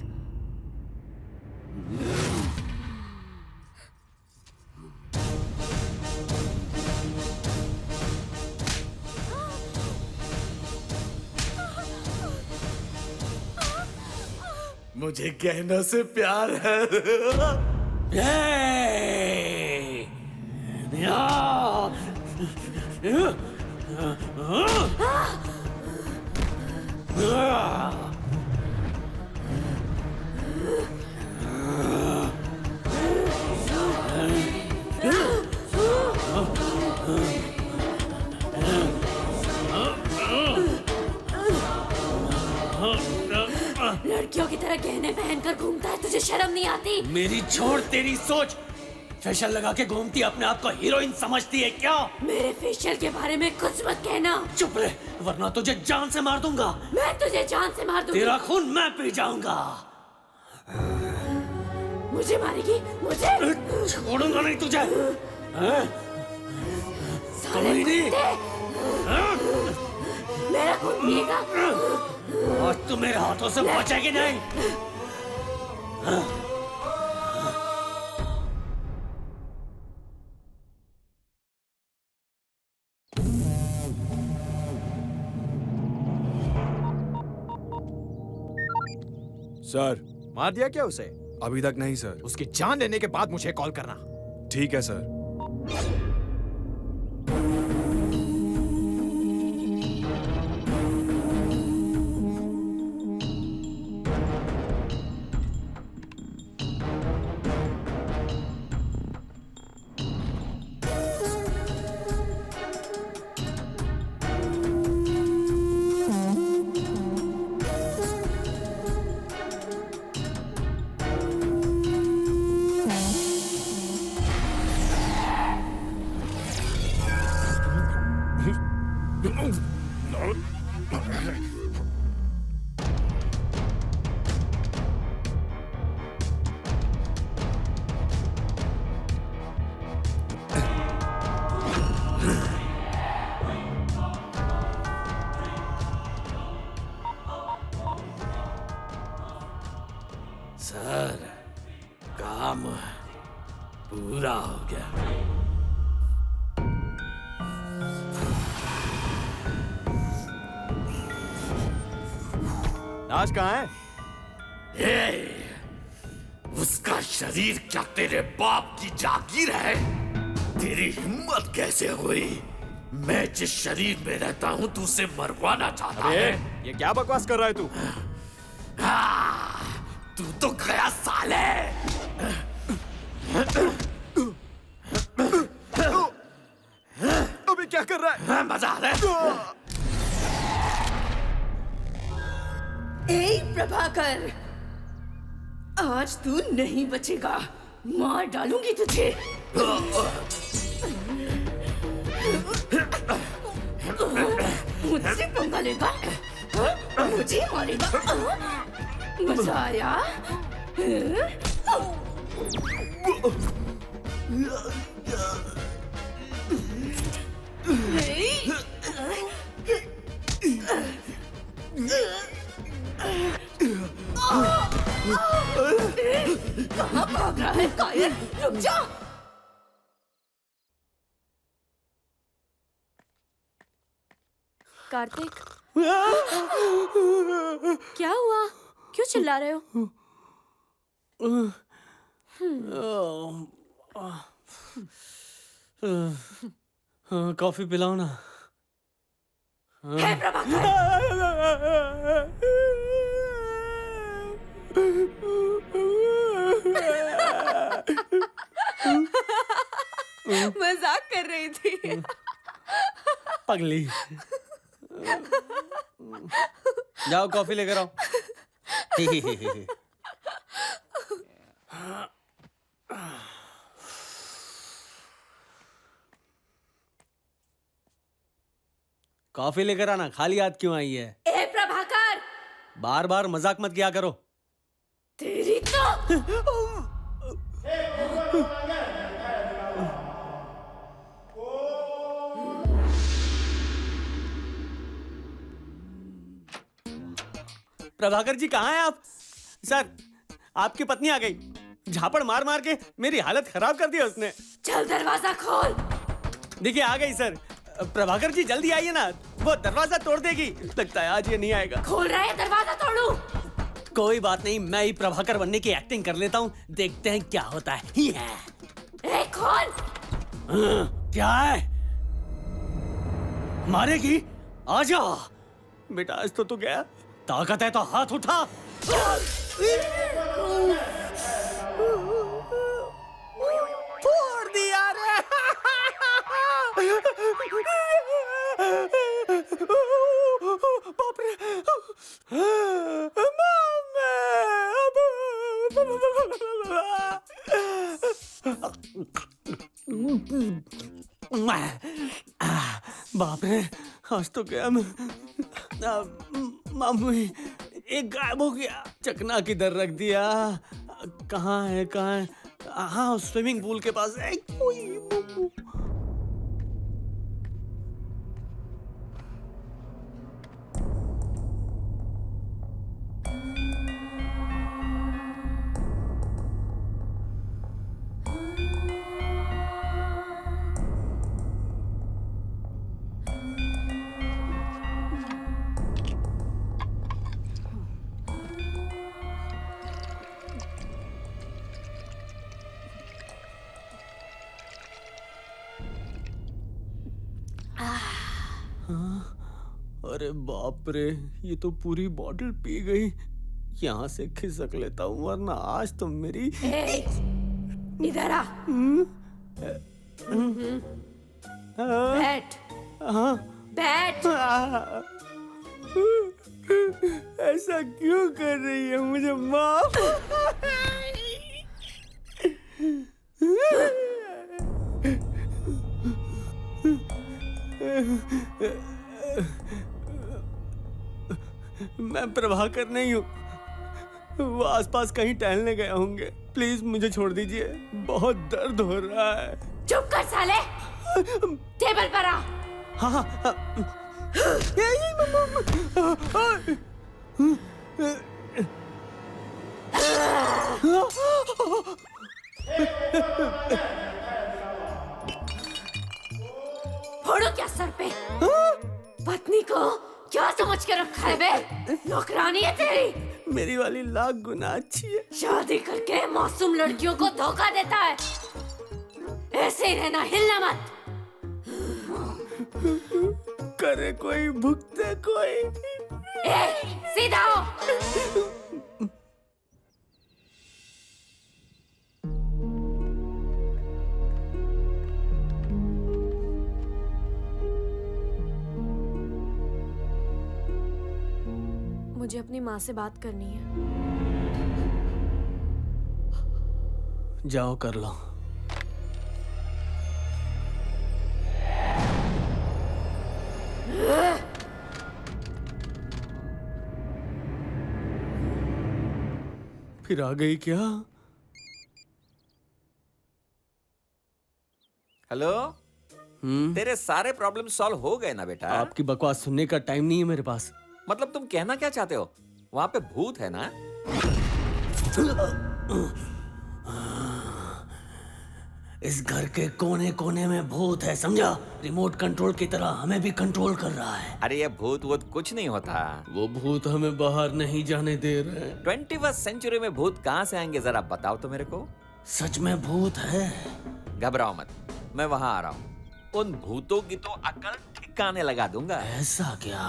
मुझे गहनों से प्यार है। लड़कियों की तरह गहने पहनकर घूमता है, तुझे शर्म नहीं आती? मेरी छोड़ तेरी सोच। फेशियल लगा के घूमती अपने आप को हीरोइन समझती है क्या? मेरे फेशियल के बारे में कुछ मत कहना। चुप रहे, वरना तुझे जान से मार दूंगा। मैं तुझे जान से मार दूंगी। तेरा खून मैं पी जाऊंगा। मुझे मारेगी? मुझे छोड़ूंगा नहीं तुझे। साले कुत्ते! मेरा खून पिएगा? आज तू मेरे हाथों से बचेगी नहीं। सर, मार दिया क्या उसे? अभी तक नहीं सर। उसकी जान लेने के बाद मुझे कॉल करना। ठीक है सर। सर, काम पूरा हो गया। आज कहाँ है? उसका शरीर क्या तेरे बाप की जागीर है? तेरी हिम्मत कैसे हुई? मैं जिस शरीर में रहता हूँ तू उसे मरवाना चाहता है। ये क्या बकवास कर रहा है तू? तू तो गया साले। अबे क्या कर रहा है? मजा आ रहा है? ए प्रभाकर, आज तू नहीं बचेगा। मार डालूंगी तुझे। मुझसे पंगा लेगा? मुझे मारेगा? मजा आया? कहाँ भाग रहा है कायर? रुक जा। कार्तिक, क्या हुआ? क्यों चिल्ला रहे हो? हाँ, कॉफी पिलाओ ना। हे मजाक कर रही थी। पगली। जाओ कॉफी लेकर आओ। कॉफी लेकर आना, खाली हाथ क्यों आई है? ए प्रभाकर, बार बार मजाक मत किया करो। तेरी तो प्रभाकर जी कहाँ हैं आप? सर, आपकी पत्नी आ गई। झापड़ मार मार के मेरी हालत खराब कर दी उसने। चल दरवाजा खोल। देखिए आ गई सर। प्रभाकर जी जल्दी आइए ना, वो दरवाजा तोड़ देगी। लगता है आज ये नहीं आएगा। खोल रहा है, दरवाजा तोड़ू? कोई बात नहीं, मैं ही प्रभाकर बनने की एक्टिंग कर लेता हूँ, देखते हैं क्या होता है। ए खोल। क्या है? मारेगी? आजा बेटा, आज तो तू गया। ताकत है तो हाथ उठा। फोड़ दिया रे। बाप रे। बाप रे, आज तो गया मैं। मामू एक गायब हो गया, चकना किधर रख दिया? कहाँ है कहाँ है? हाँ, स्विमिंग पूल के पास है। अरे बाप रे, ये तो पूरी बॉटल पी गई। यहाँ से खिसक लेता हूँ, वरना आज तो मेरी। इधर आ। बैठ। हाँ बैठ। ऐसा क्यों कर रही है? मुझे माफ। मैं प्रभाकर नहीं हूँ, वो आसपास कहीं टहलने गए होंगे। प्लीज मुझे छोड़ दीजिए, बहुत दर्द हो रहा है। चुप कर साले, टेबल पर आ। हाँ हाँ। फोड़ो क्या सर पे? पत्नी को क्या समझ के रखा है बे? नौकरानी है तेरी। मेरी वाली लाख गुना अच्छी है। शादी करके मासूम लड़कियों को धोखा देता है। ऐसे ही रहना, हिलना मत। करे कोई भुगते कोई। सीधा हो। मुझे अपनी माँ से बात करनी है। जाओ कर लो। फिर आ गई क्या? हेलो। तेरे सारे प्रॉब्लम सॉल्व हो गए ना बेटा? आपकी बकवास सुनने का टाइम नहीं है मेरे पास। मतलब तुम कहना क्या चाहते हो? वहां पे भूत है ना? इस घर के कोने कोने में भूत है, समझा? रिमोट कंट्रोल की तरह हमें भी कंट्रोल कर रहा है। अरे ये भूत वूत कुछ नहीं होता। वो भूत हमें बाहर नहीं जाने दे रहे। 21वीं सेंचुरी में भूत कहाँ से आएंगे, जरा बताओ तो मेरे को। सच में भूत है? घबराओ मत, मैं वहां आ रहा हूँ। उन भूतों की तो अकल ठिकाने लगा दूंगा। ऐसा क्या?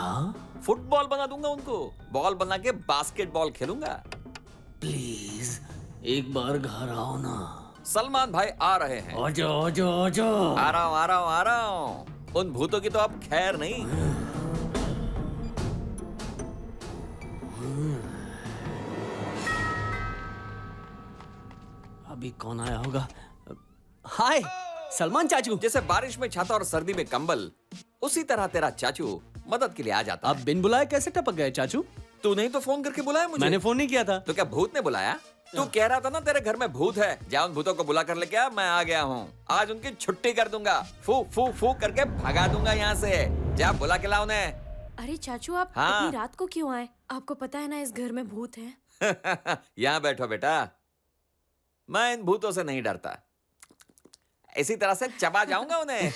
फुटबॉल बना दूंगा उनको, बॉल बना के बास्केटबॉल खेलूंगा। प्लीज एक बार घर आओ ना। सलमान भाई आ रहे हैं। आजो आजो आजो। आ रहा हूँ आ रहा हूँ आ रहा हूँ। उन भूतों की तो अब खैर नहीं। अभी कौन आया होगा? हाय सलमान चाचू। जैसे बारिश में छाता और सर्दी में कंबल, उसी तरह तेरा चाचू मदद के लिए आ जाता। आप बिन बुलाए कैसे टपक गए चाचू? तूने ही तो फोन करके बुलाया मुझे। मैंने फोन नहीं किया था। तो क्या भूत ने बुलाया? तू कह रहा था ना तेरे घर में भूत है, जा उन भूतों को बुला कर लेके आ। मैं आ गया हूँ, आज उनकी छुट्टी कर दूंगा। फू फू फू करके भगा दूंगा यहाँ से। जा बुला के ला उन्हें। अरे चाचू आप हाँ। इतनी रात को क्यों आए? आपको पता है ना इस घर में भूत है। यहाँ बैठो बेटा, मैं इन भूतों से नहीं डरता। इसी तरह से चबा जाऊंगा उन्हें।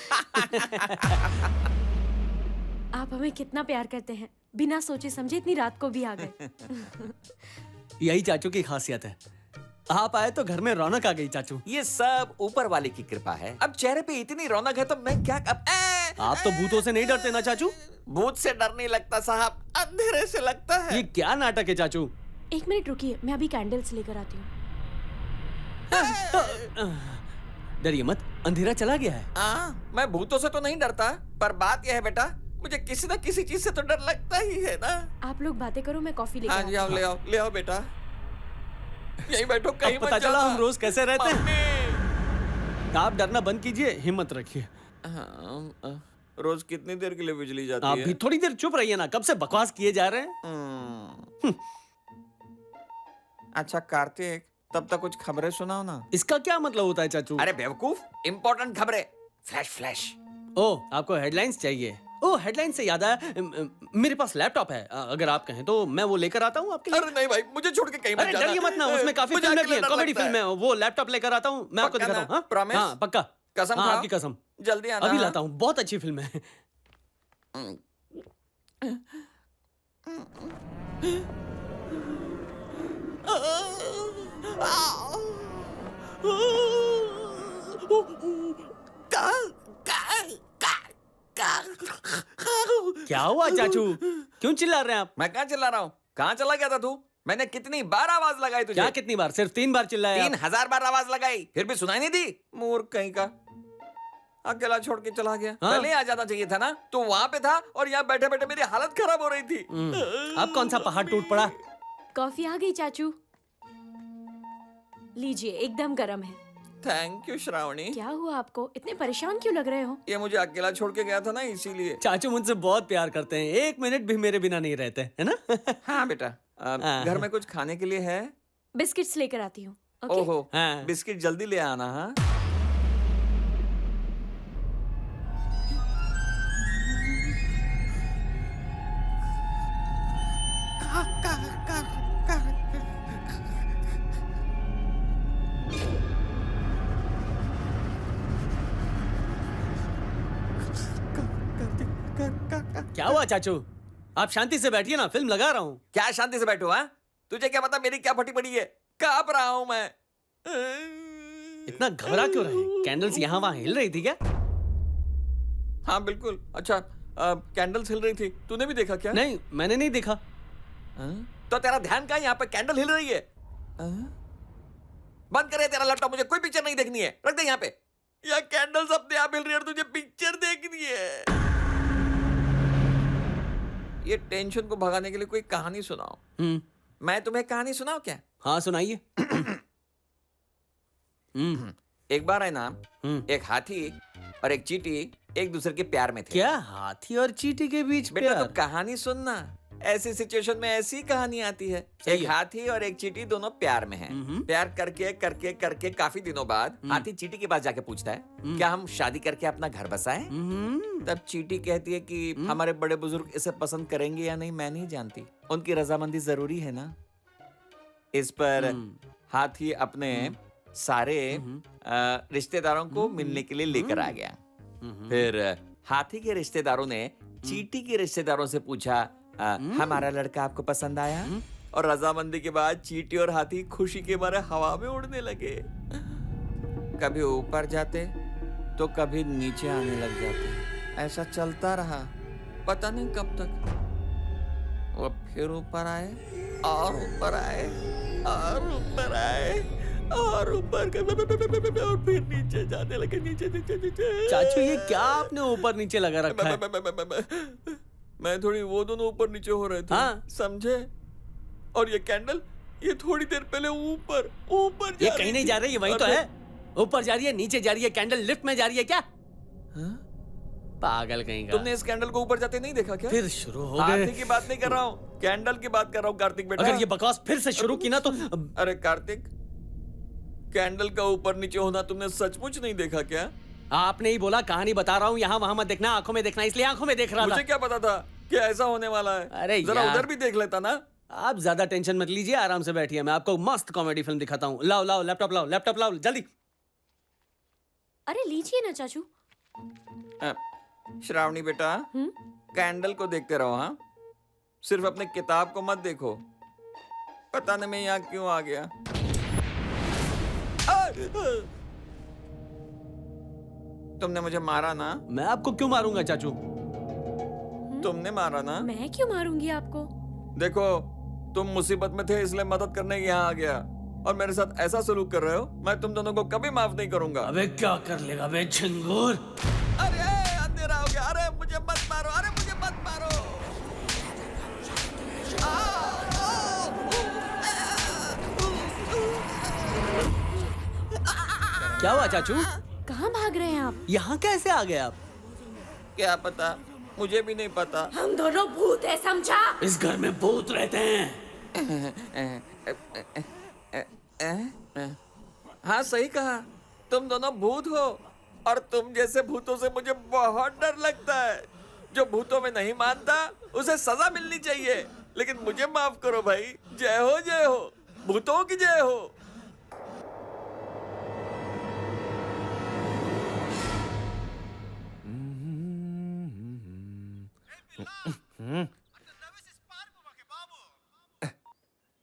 आप हमें कितना प्यार करते हैं, बिना सोचे समझे इतनी रात को भी आ गए। यही चाचू की खासियत है, आप आए तो घर में रौनक आ गई चाचू। ये सब ऊपर वाले की कृपा है। अब चेहरे पे इतनी रौनक है तो मैं क्या आप तो भूतों से नहीं डरते ना चाचू? भूत से डर नहीं लगता साहब, अंधेरे से लगता है। ये क्या नाटक है चाचू? एक मिनट रुकिए, मैं अभी कैंडल्स लेकर आती हूँ। डरिए मत, अंधेरा चला गया है। मैं भूतों से तो नहीं डरता, पर बात यह है बेटा, मुझे किसी न किसी चीज से तो डर लगता ही है ना। आप लोग बातें करो, मैं कॉफी लेकर हाँ जी, आओ, ले आओ बेटा। यहीं बैठो, कहीं पता चला हम रोज कैसे रहते हैं। आप डरना बंद कीजिए, हिम्मत रखिए। रोज कितनी देर के लिए बिजली जाती आप है? भी थोड़ी देर चुप रहिए ना, कब से बकवास किए जा रहे हैं। अच्छा कार्तिक, तब तक कुछ खबरें सुनाओ ना। इसका क्या मतलब होता है चाचू? अरे बेवकूफ, इम्पोर्टेंट खबरें, फ्लैश फ्लैश। ओ, आपको हेडलाइंस चाहिए? ओ, हेडलाइन से याद आया, मेरे पास लैपटॉप है, अगर आप कहें तो मैं वो लेकर आता हूँ आपके लिए। अरे नहीं भाई, मुझे छोड़ के कहीं मत अरे जाना। डरिए मत ना, उसमें काफी मुझे फिल्म अकेले लगी है, डर कॉमेडी लगता फिल्म है। वो लैपटॉप लेकर आता हूँ, मैं आपको पक्का दिखाता ना? हूँ। Promise? हाँ पक्का। कसम हाँ, खाओ? आपकी कसम। जल्दी आना। अभी हाँ? लाता हूँ, बहुत अच्छी फिल्म है। क्या हुआ चाचू, क्यों चिल्ला रहे हैं आप? मैं कहाँ चिल्ला रहा हूँ? कहाँ चला गया था तू? मैंने कितनी बार आवाज लगाई तुझे? क्या कितनी बार? सिर्फ 3 बार चिल्लाया। 3000 बार आवाज लगाई, फिर भी सुनाई नहीं दी। मूर्ख कहीं का, अकेला छोड़ के चला गया। हाँ? पहले आ जाना चाहिए था ना। तू वहाँ पे था और यहाँ बैठे बैठे मेरी हालत खराब हो रही थी। अब कौन सा पहाड़ टूट पड़ा? कॉफी आ गई चाचू, लीजिए, एकदम गर्म है। Thank you Shravani. क्या हुआ आपको, इतने परेशान क्यों लग रहे हो? ये मुझे अकेला छोड़ के गया था ना, इसीलिए। चाचू मुझसे बहुत प्यार करते हैं, 1 मिनट भी मेरे बिना नहीं रहते, है ना? हाँ बेटा, घर में कुछ खाने के लिए है? बिस्किट्स लेकर आती हूँ। ओके? ओहो, हाँ। बिस्किट जल्दी ले आना। हाँ क्या हुआ चाचू? आप शांति से बैठिए ना, फिल्म लगा रहा हूँ। क्या शांति से बैठो? हाँ, तुझे क्या पता मेरी क्या फटी पड़ी है? कांप रहा हूँ मैं। इतना घबरा क्यों रहे? कैंडल्स यहाँ वहाँ हिल रही थी क्या? हाँ बिल्कुल। अच्छा, कैंडल्स हिल रही थी, तूने भी देखा क्या? नहीं, मैंने नहीं देखा। तो तेरा ध्यान कहाँ? यहाँ पे कैंडल हिल रही है। बंद करे तेरा लैपटॉप, मुझे कोई पिक्चर नहीं देखनी है। रख दे यहाँ पे। यहाँ कैंडल्स अपने आप हिल रही है और तुझे पिक्चर देखनी है। ये टेंशन को भगाने के लिए कोई कहानी सुनाओ। मैं तुम्हें कहानी सुनाऊं क्या? हाँ सुनाइए। एक बार है ना, एक हाथी और एक चींटी एक दूसरे के प्यार में थे। क्या हाथी और चींटी के बीच बेटा प्यार? तो कहानी सुनना, ऐसी सिचुएशन में ऐसी कहानी आती है। एक हाथी और एक चींटी दोनों प्यार में हैं। प्यार करके करके करके काफी दिनों बाद हाथी चींटी के पास जाके पूछता है, क्या हम शादी करके अपना घर बसाएं? तब चींटी कहती है कि हमारे बड़े बुजुर्ग इसे पसंद करेंगे या नहीं मैं नहीं जानती, उनकी रजामंदी जरूरी है ना। इस पर हाथी अपने सारे रिश्तेदारों को मिलने के लिए लेकर आ गया। फिर हाथी के रिश्तेदारों ने चींटी के रिश्तेदारों से पूछा, हमारा लड़का आपको पसंद आया? और रजामंदी के बाद चींटी और हाथी खुशी के मारे हवा में उड़ने लगे। कभी ऊपर जाते, तो कभी नीचे आने लग जाते। ऐसा चलता रहा, पता नहीं कब तक। वो फिर ऊपर आए और ऊपर आए और ऊपर आए और ऊपर और फिर नीचे जाने लगे, नीचे नीचे नीचे। चाचू ये क्या आपने ऊपर नीचे लगा रखा है? मैं थोड़ी वो दोनों ऊपर नीचे हो रहे थे, हाँ? समझे? और ये कैंडल ये थोड़ी देर पहले ऊपर ऊपर ये कहीं नहीं जा रही है, वहीं तो है। ऊपर जा रही है, नीचे जा रही है, कैंडल लिफ्ट में जा रही है क्या? पागल कहीं का। तुमने इस कैंडल को ऊपर जाते नहीं देखा क्या? फिर शुरू हो गए। हाथी की बात नहीं कर रहा हूँ, कैंडल की बात कर रहा हूँ कार्तिक बेटा। अगर ये बकवास फिर से शुरू की ना तो अरे कार्तिक, कैंडल का ऊपर नीचे होना तुमने सचमुच नहीं देखा क्या? आपने ही बोला कहानी बता रहा हूँ, यहाँ वहां मत देखना, आंखों में देखना, इसलिए आंखों में देख रहा था। मुझे क्या पता था कि ऐसा होने वाला है? अरे जरा यार। उधर भी देख लेता ना। आप ज्यादा टेंशन मत लीजिए, आराम से बैठिए, मैं आपको मस्त कॉमेडी फिल्म दिखाता हूँ। लाओ लाओ लैपटॉप लाओ, लैपटॉप लाओ जल्दी। अरे लीजिए ना चाचू। श्रावणी बेटा, कैंडल को देखते रहो। हाँ, सिर्फ अपने किताब को मत देखो। पता नहीं मैं यहाँ क्यों आ गया। तुमने मुझे मारा ना? मैं आपको क्यों मारूंगा चाचू? तुमने मारा ना? मैं क्यों मारूंगी आपको? देखो, तुम मुसीबत में थे इसलिए मदद करने यहाँ आ गया, और मेरे साथ ऐसा सलूक कर रहे हो, मैं तुम दोनों को कभी माफ नहीं करूंगा। अबे क्या कर लेगा बे झिंगुर? अरे अंधेरा हो गया। अरे मुझे मत मारो, अरे मुझे मत मारो। क्या हुआ चाचू? कहाँ भाग रहे हैं आप? यहाँ कैसे आ गए आप? क्या पता, मुझे भी नहीं पता। हम दोनों भूत है, समझा? इस घर में भूत रहते हैं। हाँ सही कहा, तुम दोनों भूत हो, और तुम जैसे भूतों से मुझे बहुत डर लगता है। जो भूतों में नहीं मानता उसे सजा मिलनी चाहिए, लेकिन मुझे माफ करो भाई। जय हो जय हो, भूतों की जय हो।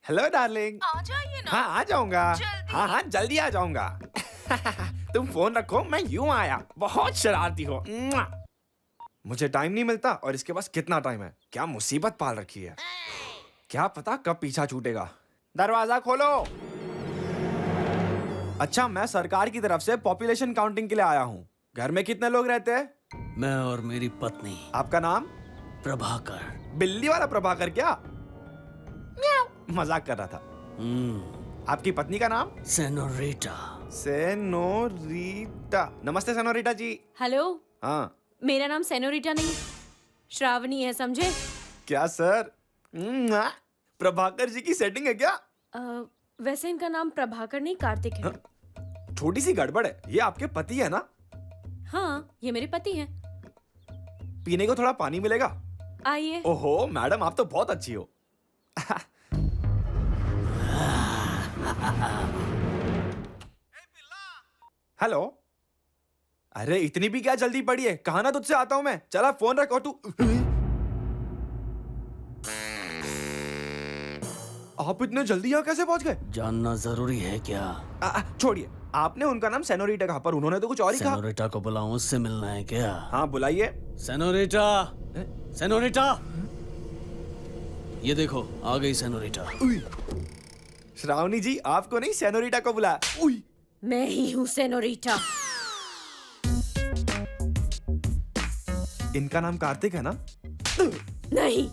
Hello darling. आ जाइए ना। हाँ आ जाऊंगा। जल्दी। हाँ हाँ जल्दी आ जाऊंगा। तुम फोन रखो, मैं यूं आया। बहुत शरारती हो। मुझे टाइम नहीं मिलता, और इसके पास कितना टाइम है। क्या मुसीबत पाल रखी है, क्या पता कब पीछा छूटेगा। दरवाजा खोलो। अच्छा, मैं सरकार की तरफ से पॉपुलेशन काउंटिंग के लिए आया हूँ। घर में कितने लोग रहते हैं? मैं और मेरी पत्नी। आपका नाम? प्रभाकर। बिल्ली वाला प्रभाकर क्या? मजाक कर रहा था। आपकी पत्नी का नाम? सेनोरिटा। सेनोरिटा। नमस्ते सेनोरिटा जी। हेलो। हाँ। मेरा नाम सेनोरिटा नहीं, श्रावणी है, समझे? क्या सर? प्रभाकर जी की सेटिंग है क्या? वैसे इनका नाम प्रभाकर नहीं, कार्तिक है। छोटी सी गड़बड़ है, ये आपके पति है ना? हाँ, ये मेरे पति हैं। पीने को थोड़ा पानी मिलेगा? आइए। ओहो मैडम, आप तो बहुत अच्छी हो। हेलो। अरे इतनी भी क्या जल्दी पड़ी है? कहा ना तुझसे आता हूं मैं। चला फोन रख। और तू आप इतने जल्दी यहाँ कैसे पहुंच गए? जानना जरूरी है क्या? छोड़िए, आपने उनका नाम सेनोरिटा कहा, पर उन्होंने तो कुछ और ही कहा। सेनोरिटा को बुलाऊं, उससे मिलना है क्या? हाँ बुलाइए। सेनोरिटा, सेनोरिटा, ये देखो आ गई सेनोरिटा। श्रावणी जी, आपको नहीं सेनोरिटा को बुलाया। मैं ही हूँ सेनोरिटा। इनका नाम कार्तिक है ना? नहीं,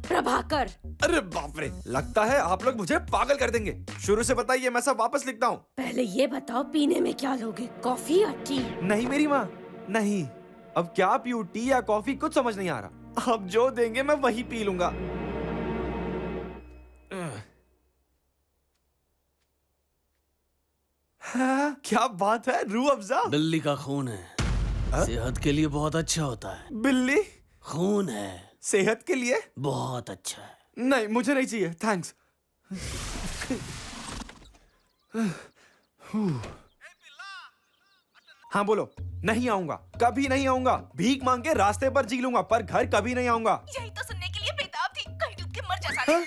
प्रभाकर। अरे बाप रे, लगता है आप लोग मुझे पागल कर देंगे। शुरू से बताइए, मैं सब वापस लिखता हूँ। पहले ये बताओ, पीने में क्या लोगे, कॉफी या टी? नहीं मेरी माँ, नहीं। अब क्या पीऊँ, टी या कॉफी, कुछ समझ नहीं आ रहा। अब जो देंगे मैं वही पी लूंगा। हाँ, क्या बात है, रूह अफ़ज़ा। बिल्ली का खून है, सेहत के लिए बहुत अच्छा होता है। बिल्ली खून है, सेहत के लिए बहुत अच्छा है। नहीं, मुझे नहीं चाहिए, थैंक्स। हाँ बोलो। नहीं आऊंगा, कभी नहीं आऊंगा। भीख मांग के रास्ते पर जी लूंगा, पर घर कभी नहीं आऊंगा। यही तो सुनने के लिए बेताब थी, कहीं डूब के मर जा साले।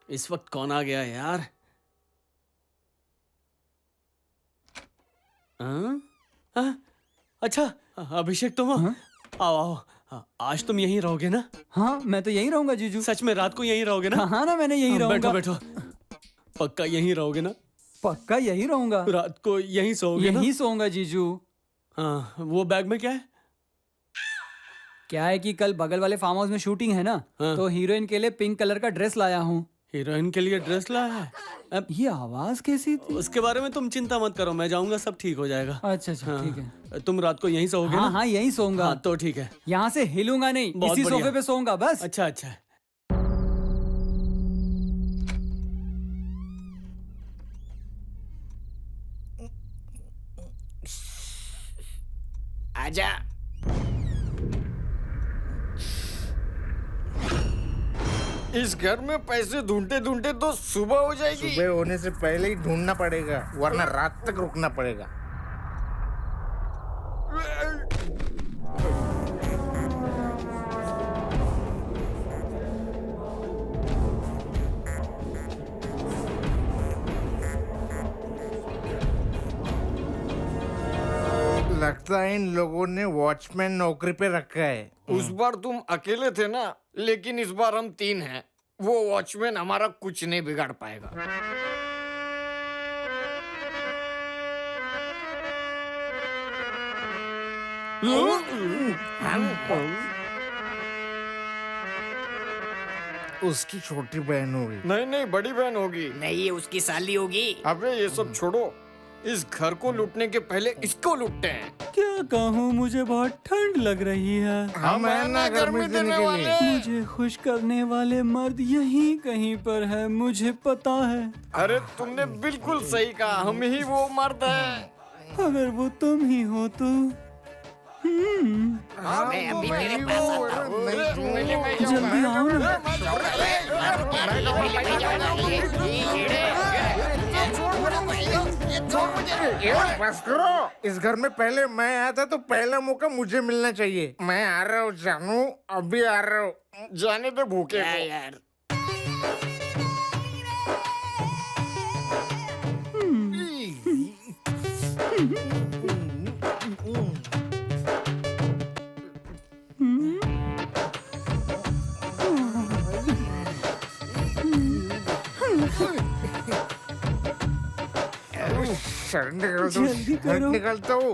इस वक्त कौन आ गया यार? अच्छा अभिषेक तुम हो? आओ आओ, आज तुम यहीं रहोगे ना? हाँ मैं तो यहीं रहूंगा जीजू। सच में रात को यहीं रहोगे ना? हाँ ना मैंने यहीं रहूंगा। बैठो बैठो, पक्का यहीं रहोगे ना? पक्का यहीं रहूंगा। रात को यहीं सोओगे ना? यहीं सोऊंगा जीजू। हाँ, वो बैग में क्या है? क्या है कि कल बगल वाले फार्म हाउस में शूटिंग है ना, तो हीरोइन के लिए पिंक कलर का ड्रेस लाया हूँ। हीरोइन के लिए ड्रेस लाया है? अब ये आवाज कैसी थी? उसके बारे में तुम चिंता मत करो, मैं जाऊंगा, सब ठीक हो जाएगा। अच्छा अच्छा ठीक है। तुम रात को यहीं सोओगे हाँ ना? हाँ यहीं सोऊंगा। हाँ, तो ठीक है। यहाँ से हिलूंगा नहीं, बहुत इसी बढ़िया। सोफे पे सोऊंगा बस। अच्छा अच्छा। आजा। इस घर में पैसे ढूंढते ढूंढते तो सुबह हो जाएगी। सुबह होने से पहले ही ढूंढना पड़ेगा, वरना रात तक रुकना पड़ेगा। लगता है इन लोगों ने वॉचमैन नौकरी पे रखा है। उस बार तुम अकेले थे ना, लेकिन इस बार हम 3 हैं। वो वॉचमैन हमारा कुछ नहीं बिगाड़ पाएगा। उसकी छोटी बहन होगी। नहीं नहीं, बड़ी बहन होगी। नहीं, ये उसकी साली होगी। अबे ये सब छोड़ो, इस घर को लूटने के पहले इसको लूटते हैं। क्या कहूँ, मुझे बहुत ठंड लग रही है। हम है ना गर्मी देने वाले। मुझे खुश करने वाले मर्द यहीं कहीं पर है, मुझे पता है। अरे तुमने बिल्कुल सही कहा, हम ही वो मर्द हैं। अगर वो तुम ही हो तो मैं अभी तेरे पास आता हूँ। जल्दी आओ ना। बस करो। इस घर में पहले मैं आया था तो पहला मौका मुझे मिलना चाहिए। मैं आ रहा हूँ जानू, अभी आ रहा हूँ। जाने दे भूखे को। यार जल्दी करो। निकलता हूँ।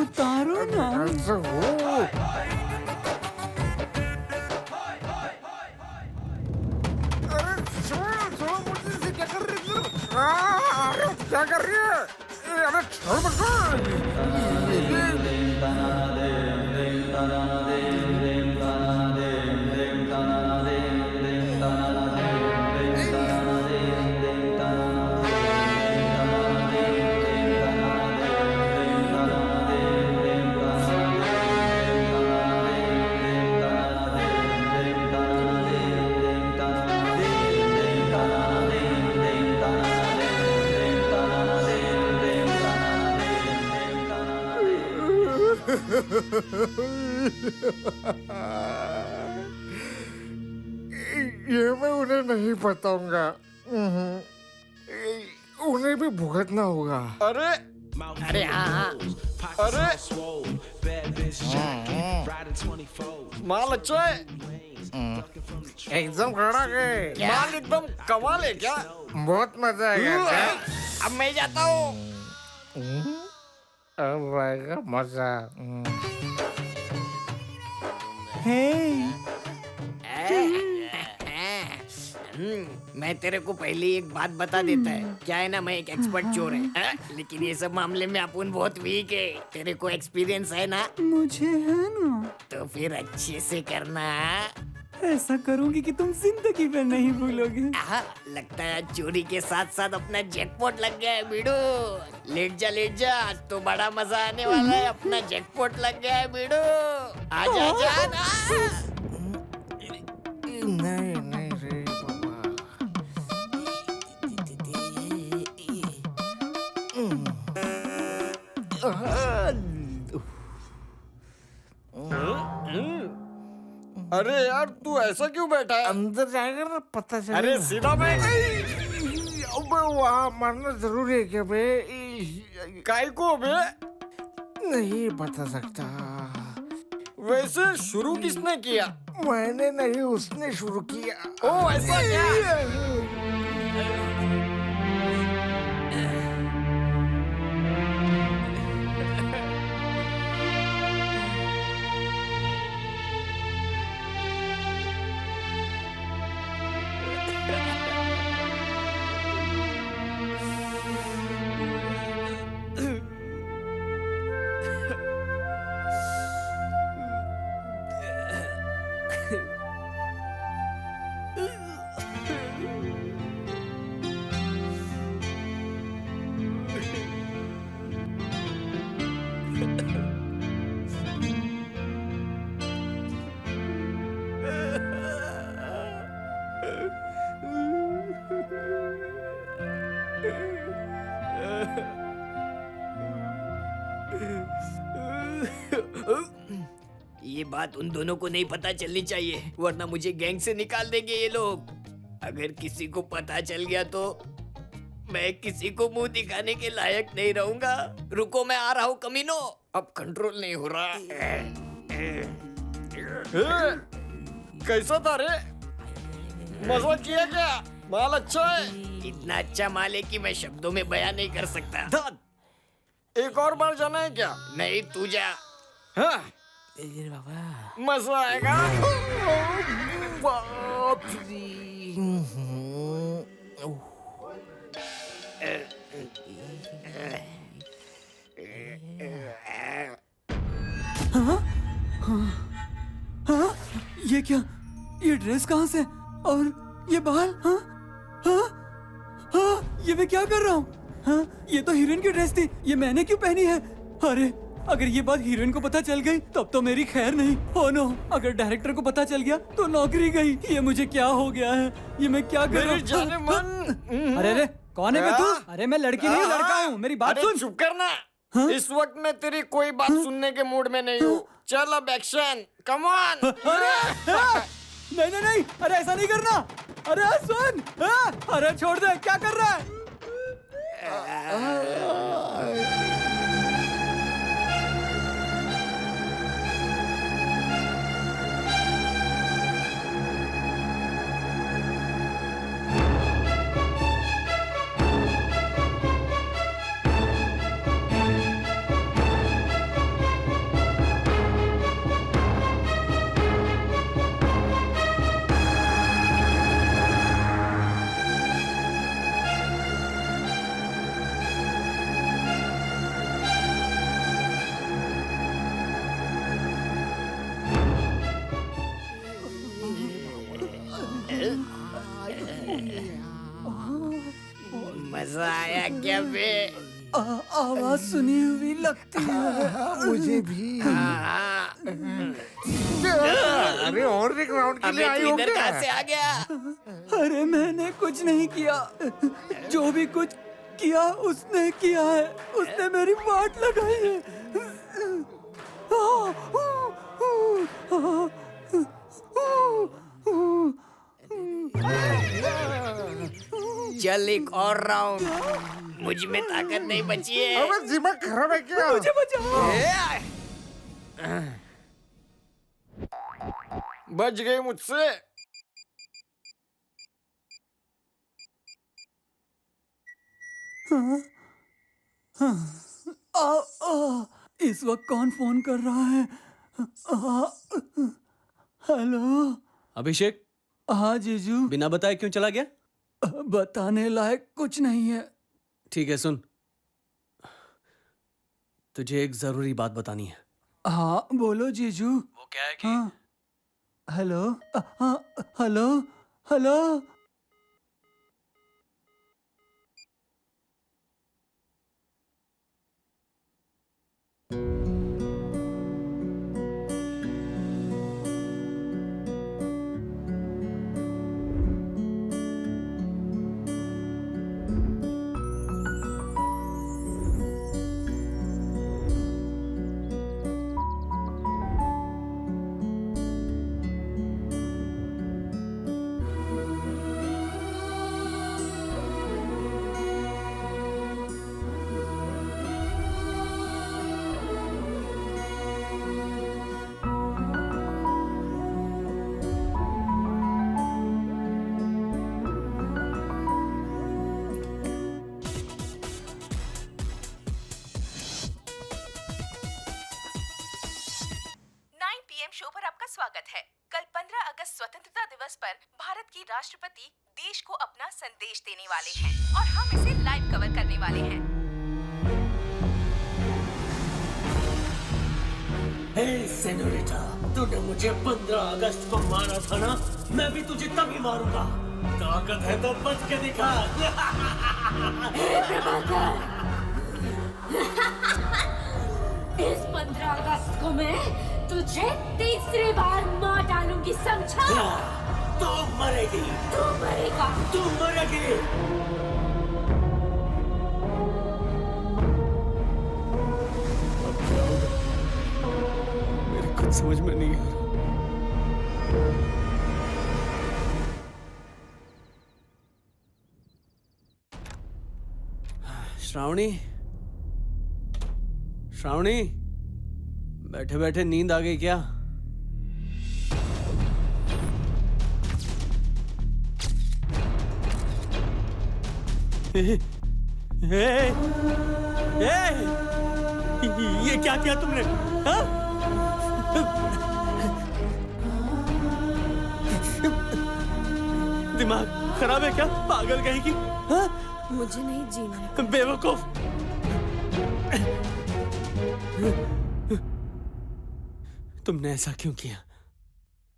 उतारो ना। क्या कर रही है? अरे छोड़ ये मैं उन्हें नहीं बताऊंगा। उन्हें भी भुगतना होगा। अरे अरे हाँ अरे माल अच्छा है। एकदम खड़ा है। माल एकदम कमाल है क्या? बहुत मजा आएगा। अब मैं जाता हूँ। अब आएगा मजा। मैं तेरे को पहले एक बात बता देता है। क्या है ना, मैं एक एक्सपर्ट चोर है, लेकिन ये सब मामले में अपन बहुत वीक है। तेरे को एक्सपीरियंस है ना? मुझे है ना। तो फिर अच्छे से करना। ऐसा करूंगी कि तुम जिंदगी में नहीं भूलोगे। लगता है चोरी के साथ साथ अपना जैकपॉट लग गया है बीड़ू। लेट जा, आज तो बड़ा मजा आने वाला है। अपना जैकपॉट लग गया है बीड़ू। आजा आजा ना। नहीं नहीं रे अरे यार तू ऐसा क्यों बैठा है? अंदर जाएगा ना पता चलेगा। अरे सीधा बैठ। अबे वहाँ मरना जरूरी है क्या बे? काय को बे? नहीं बता सकता। वैसे शुरू किसने किया? मैंने नहीं, उसने शुरू किया। ओ ऐसा क्या? ये बात उन दोनों को नहीं पता चलनी चाहिए, वरना मुझे गैंग से निकाल देंगे ये लोग। अगर किसी को पता चल गया तो मैं किसी को मुंह दिखाने के लायक नहीं रहूंगा। रुको, मैं आ रहा हूँ कमीनो। अब कंट्रोल नहीं हो रहा। कैसा था रे? मजा किया क्या? माल अच्छा है? इतना अच्छा माल है कि मैं शब्दों में बयान नहीं कर सकता। एक और बार जाना है क्या? नहीं, तू जा। हाँ? मजा आएगा। बाप हाँ? हाँ? ये क्या? ये ड्रेस कहाँ से? और ये बाल? हाँ? हाँ? हाँ? ये मैं क्या कर रहा हूँ? हाँ? ये तो हीरोइन की ड्रेस थी, ये मैंने क्यों पहनी है? अरे, अगर ये बात हीरोइन को पता चल गई तब तो मेरी खैर नहीं। ओह नो, अगर डायरेक्टर को पता चल गया तो नौकरी गई। ये मुझे क्या हो गया है? ये मैं क्या कर रहा हूँ? अरे अरे, कौन है बे तू? अरे मैं लड़की नहीं, लड़का हूँ, मेरी बात सुन। चुप करना। इस वक्त मैं तेरी कोई बात सुनने के मूड में नहीं हूँ। चल अब एक्शन, कम ऑन। नहीं नहीं नहीं, अरे ऐसा नहीं करना। अरे सुन, अरे छोड़ दे, क्या कर रहा है? मजा आया क्या बे? आवाज सुनी हुई लगती है। मुझे भी। अरे और एक राउंड के लिए आई हो क्या? कहाँ से आ गया? अरे मैंने कुछ नहीं किया, जो भी कुछ किया उसने किया है। उसने मेरी वाट लगाई है। चल एक और राउंड, मुझ में ताकत नहीं बची है। अबे दिमाग खराब है क्या? मुझे बचाओ। बच गई मुझसे। इस वक्त कौन फोन कर रहा है? हेलो अभिषेक। हाँ जीजू। बिना बताए क्यों चला गया? बताने लायक कुछ नहीं है। ठीक है, सुन, तुझे एक जरूरी बात बतानी है। हाँ बोलो जीजू। वो क्या है कि हाँ हेलो, हाँ हेलो हेलो। गेम शो पर आपका स्वागत है। कल 15 अगस्त स्वतंत्रता दिवस पर भारत की राष्ट्रपति देश को अपना संदेश देने वाले हैं और हम इसे लाइव कवर करने वाले हैं। हे सेनोरिटा, तूने मुझे 15 अगस्त को मारा था ना? मैं भी तुझे तभी मारूंगा। ताकत है तो बच के दिखा। इस 15 अगस्त को मैं तुझे तीसरी बार मार डालूंगी, समझा? तू मरेगी। तू मरेगा। तू मरेगी। मेरे कुछ समझ में नहीं आ रहा। श्रावणी, श्रावणी, बैठे बैठे नींद आ गई क्या? ये क्या किया तुमने? हाँ? दिमाग खराब है क्या? पागल कहेगी? हाँ? मुझे नहीं जीना है। बेवकूफ। तुमने ऐसा क्यों किया?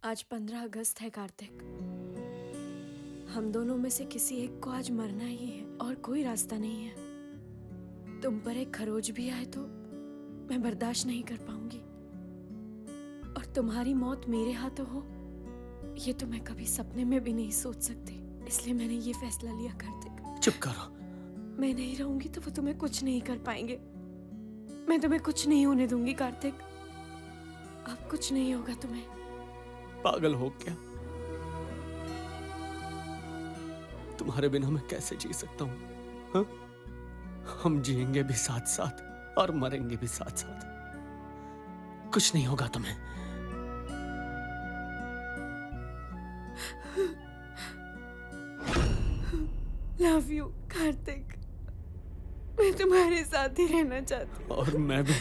आज 15 अगस्त है कार्तिक। हम दोनों में से किसी एक को आज मरना ही है और कोई रास्ता नहीं है। तुम पर एक खरोच भी आए तो मैं बर्दाश्त नहीं कर पाऊंगी, और तुम्हारी मौत मेरे हाथों हो ये तो मैं कभी सपने में भी नहीं सोच सकती। इसलिए मैंने ये फैसला लिया कार्तिक। चुप करो। मैं नहीं रहूंगी तो वो तुम्हें कुछ नहीं कर पाएंगे। मैं तुम्हें कुछ नहीं होने दूंगी कार्तिक। अब कुछ नहीं होगा तुम्हें। पागल हो क्या? तुम्हारे बिना मैं कैसे जी सकता हूँ? हाँ? हम जिएंगे भी साथ साथ और मरेंगे भी साथ साथ। कुछ नहीं होगा तुम्हें। Love you Kartik. मैं तुम्हारे साथ ही रहना चाहती हूँ। और मैं भी।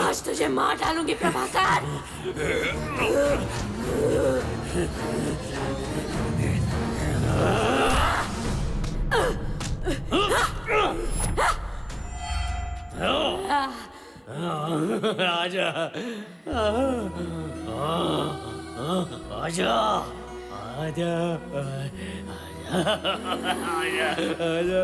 आज तुझे मार डालूंगी प्रभाकर। आजा, आजा, आजा, आजा,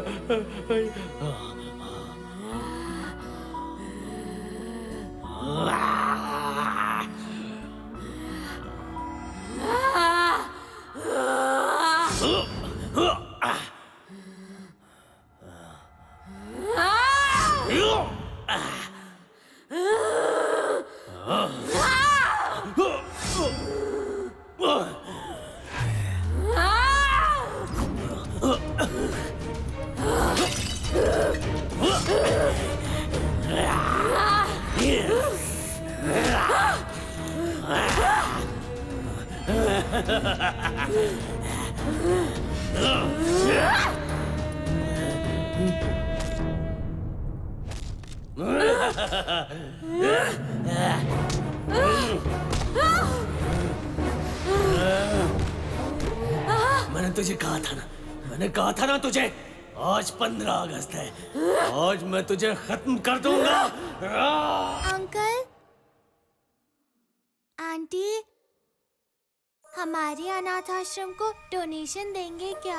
मैंने तुझे कहा था ना, मैंने कहा था ना तुझे, आज 15 अगस्त है, आज मैं तुझे खत्म कर दूंगा। अंकल, आंटी, हमारे अनाथ आश्रम को डोनेशन देंगे क्या?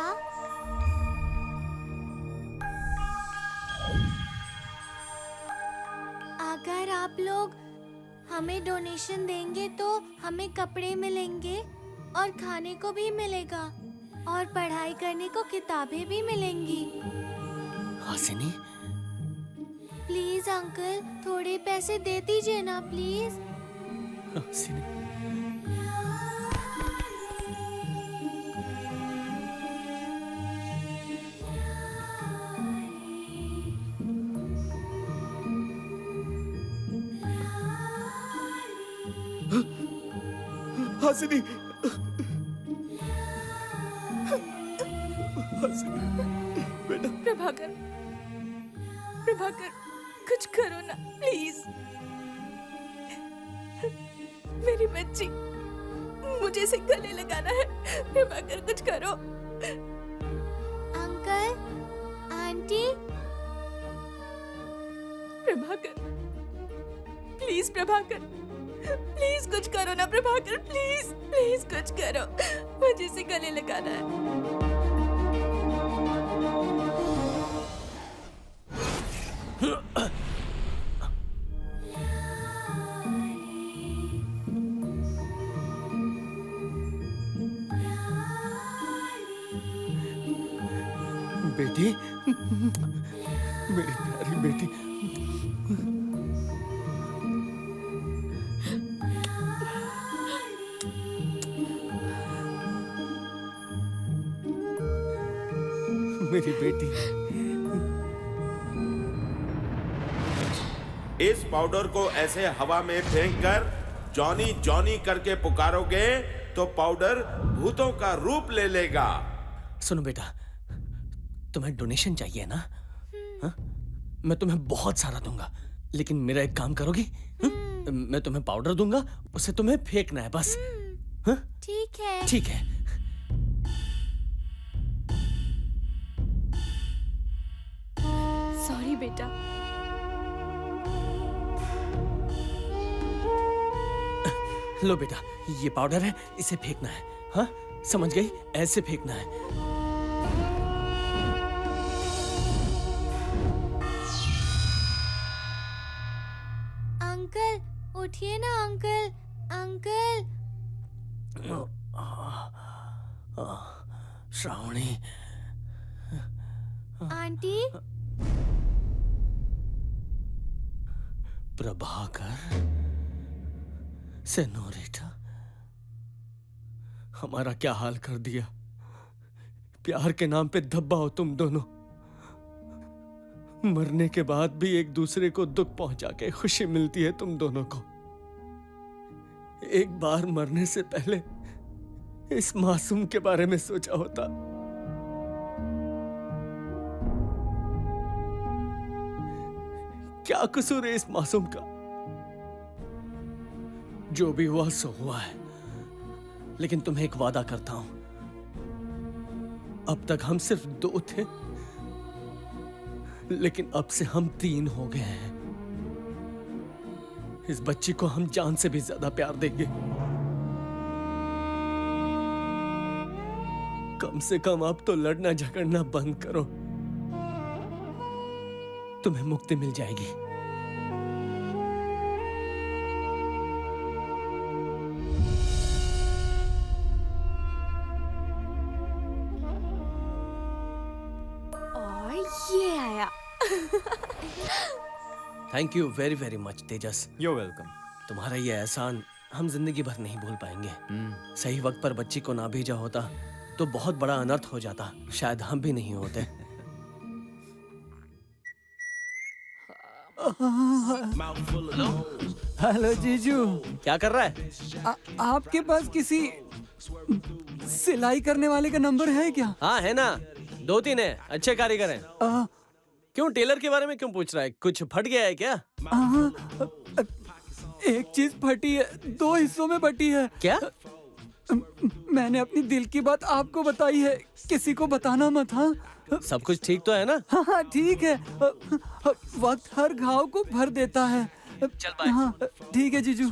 अगर आप लोग हमें डोनेशन देंगे तो हमें कपड़े मिलेंगे और खाने को भी मिलेगा और पढ़ाई करने को किताबें भी मिलेंगी। हासिनी, प्लीज अंकल, थोड़े पैसे दे दीजिए ना प्लीज। हासिनी, हासिनी, हासिनी, बेटा। प्रभाकर, प्रभाकर, कुछ करो ना प्लीज। मेरी बच्ची, मुझे इसे गले लगाना है। प्रभाकर, कुछ करो। Uncle, aunty. Prabhakar, please Prabhakar, please कुछ करो ना प्रभाकर, प्लीज प्लीज कुछ करो, मुझे इसे गले लगाना है। बेटी, मेरी प्यारी बेटी। मेरी बेटी। इस पाउडर को ऐसे हवा में फेंककर जॉनी जॉनी करके पुकारोगे तो पाउडर भूतों का रूप ले लेगा। सुनो बेटा, तुम्हें डोनेशन चाहिए ना? हा? मैं तुम्हें बहुत सारा दूंगा, लेकिन मेरा एक काम करोगी? मैं तुम्हें पाउडर दूंगा, उसे तुम्हें फेंकना है बस। ठीक है। ठीक है। सॉरी बेटा। लो बेटा, ये पाउडर है, इसे फेंकना है। हाँ, समझ गई? ऐसे फेंकना है। अंकल, उठिए ना uncle, uncle. Shravani. Aunty. Prabhakar, senorita, हमारा क्या हाल कर दिया। प्यार के नाम पे धब्बा हो तुम दोनों। मरने के बाद भी एक दूसरे को दुख पहुंचा के खुशी मिलती है तुम दोनों को। एक बार मरने से पहले इस मासूम के बारे में सोचा होता। क्या कसूर है इस मासूम का? जो भी हुआ सो हुआ है, लेकिन तुम्हें एक वादा करता हूं, अब तक हम सिर्फ 2 थे, लेकिन अब से हम 3 हो गए हैं। इस बच्ची को हम जान से भी ज्यादा प्यार देंगे। कम से कम अब तो लड़ना झगड़ना बंद करो, तुम्हें मुक्ति मिल जाएगी। और ये आया। Thank you very very much Tejas. You welcome. तुम्हारा ये एहसान हम जिंदगी भर नहीं भूल पाएंगे। सही वक्त पर बच्ची को ना भेजा होता तो बहुत बड़ा अनर्थ हो जाता, शायद हम भी नहीं होते। हेलो जीजू। क्या कर रहा है? आपके पास किसी सिलाई करने वाले का नंबर है क्या? हाँ है ना, 2-3 है, अच्छे कारीगर हैं। क्यों, टेलर के बारे में क्यों पूछ रहा है? कुछ फट गया है क्या? एक चीज फटी है, 2 हिस्सों में फटी है। क्या? मैंने अपनी दिल की बात आपको बताई है, किसी को बताना मत। हाँ, सब कुछ ठीक तो है ना? हाँ ठीक है। वक्त हर घाव को भर देता है। चल बाय। हाँ ठीक है जीजू।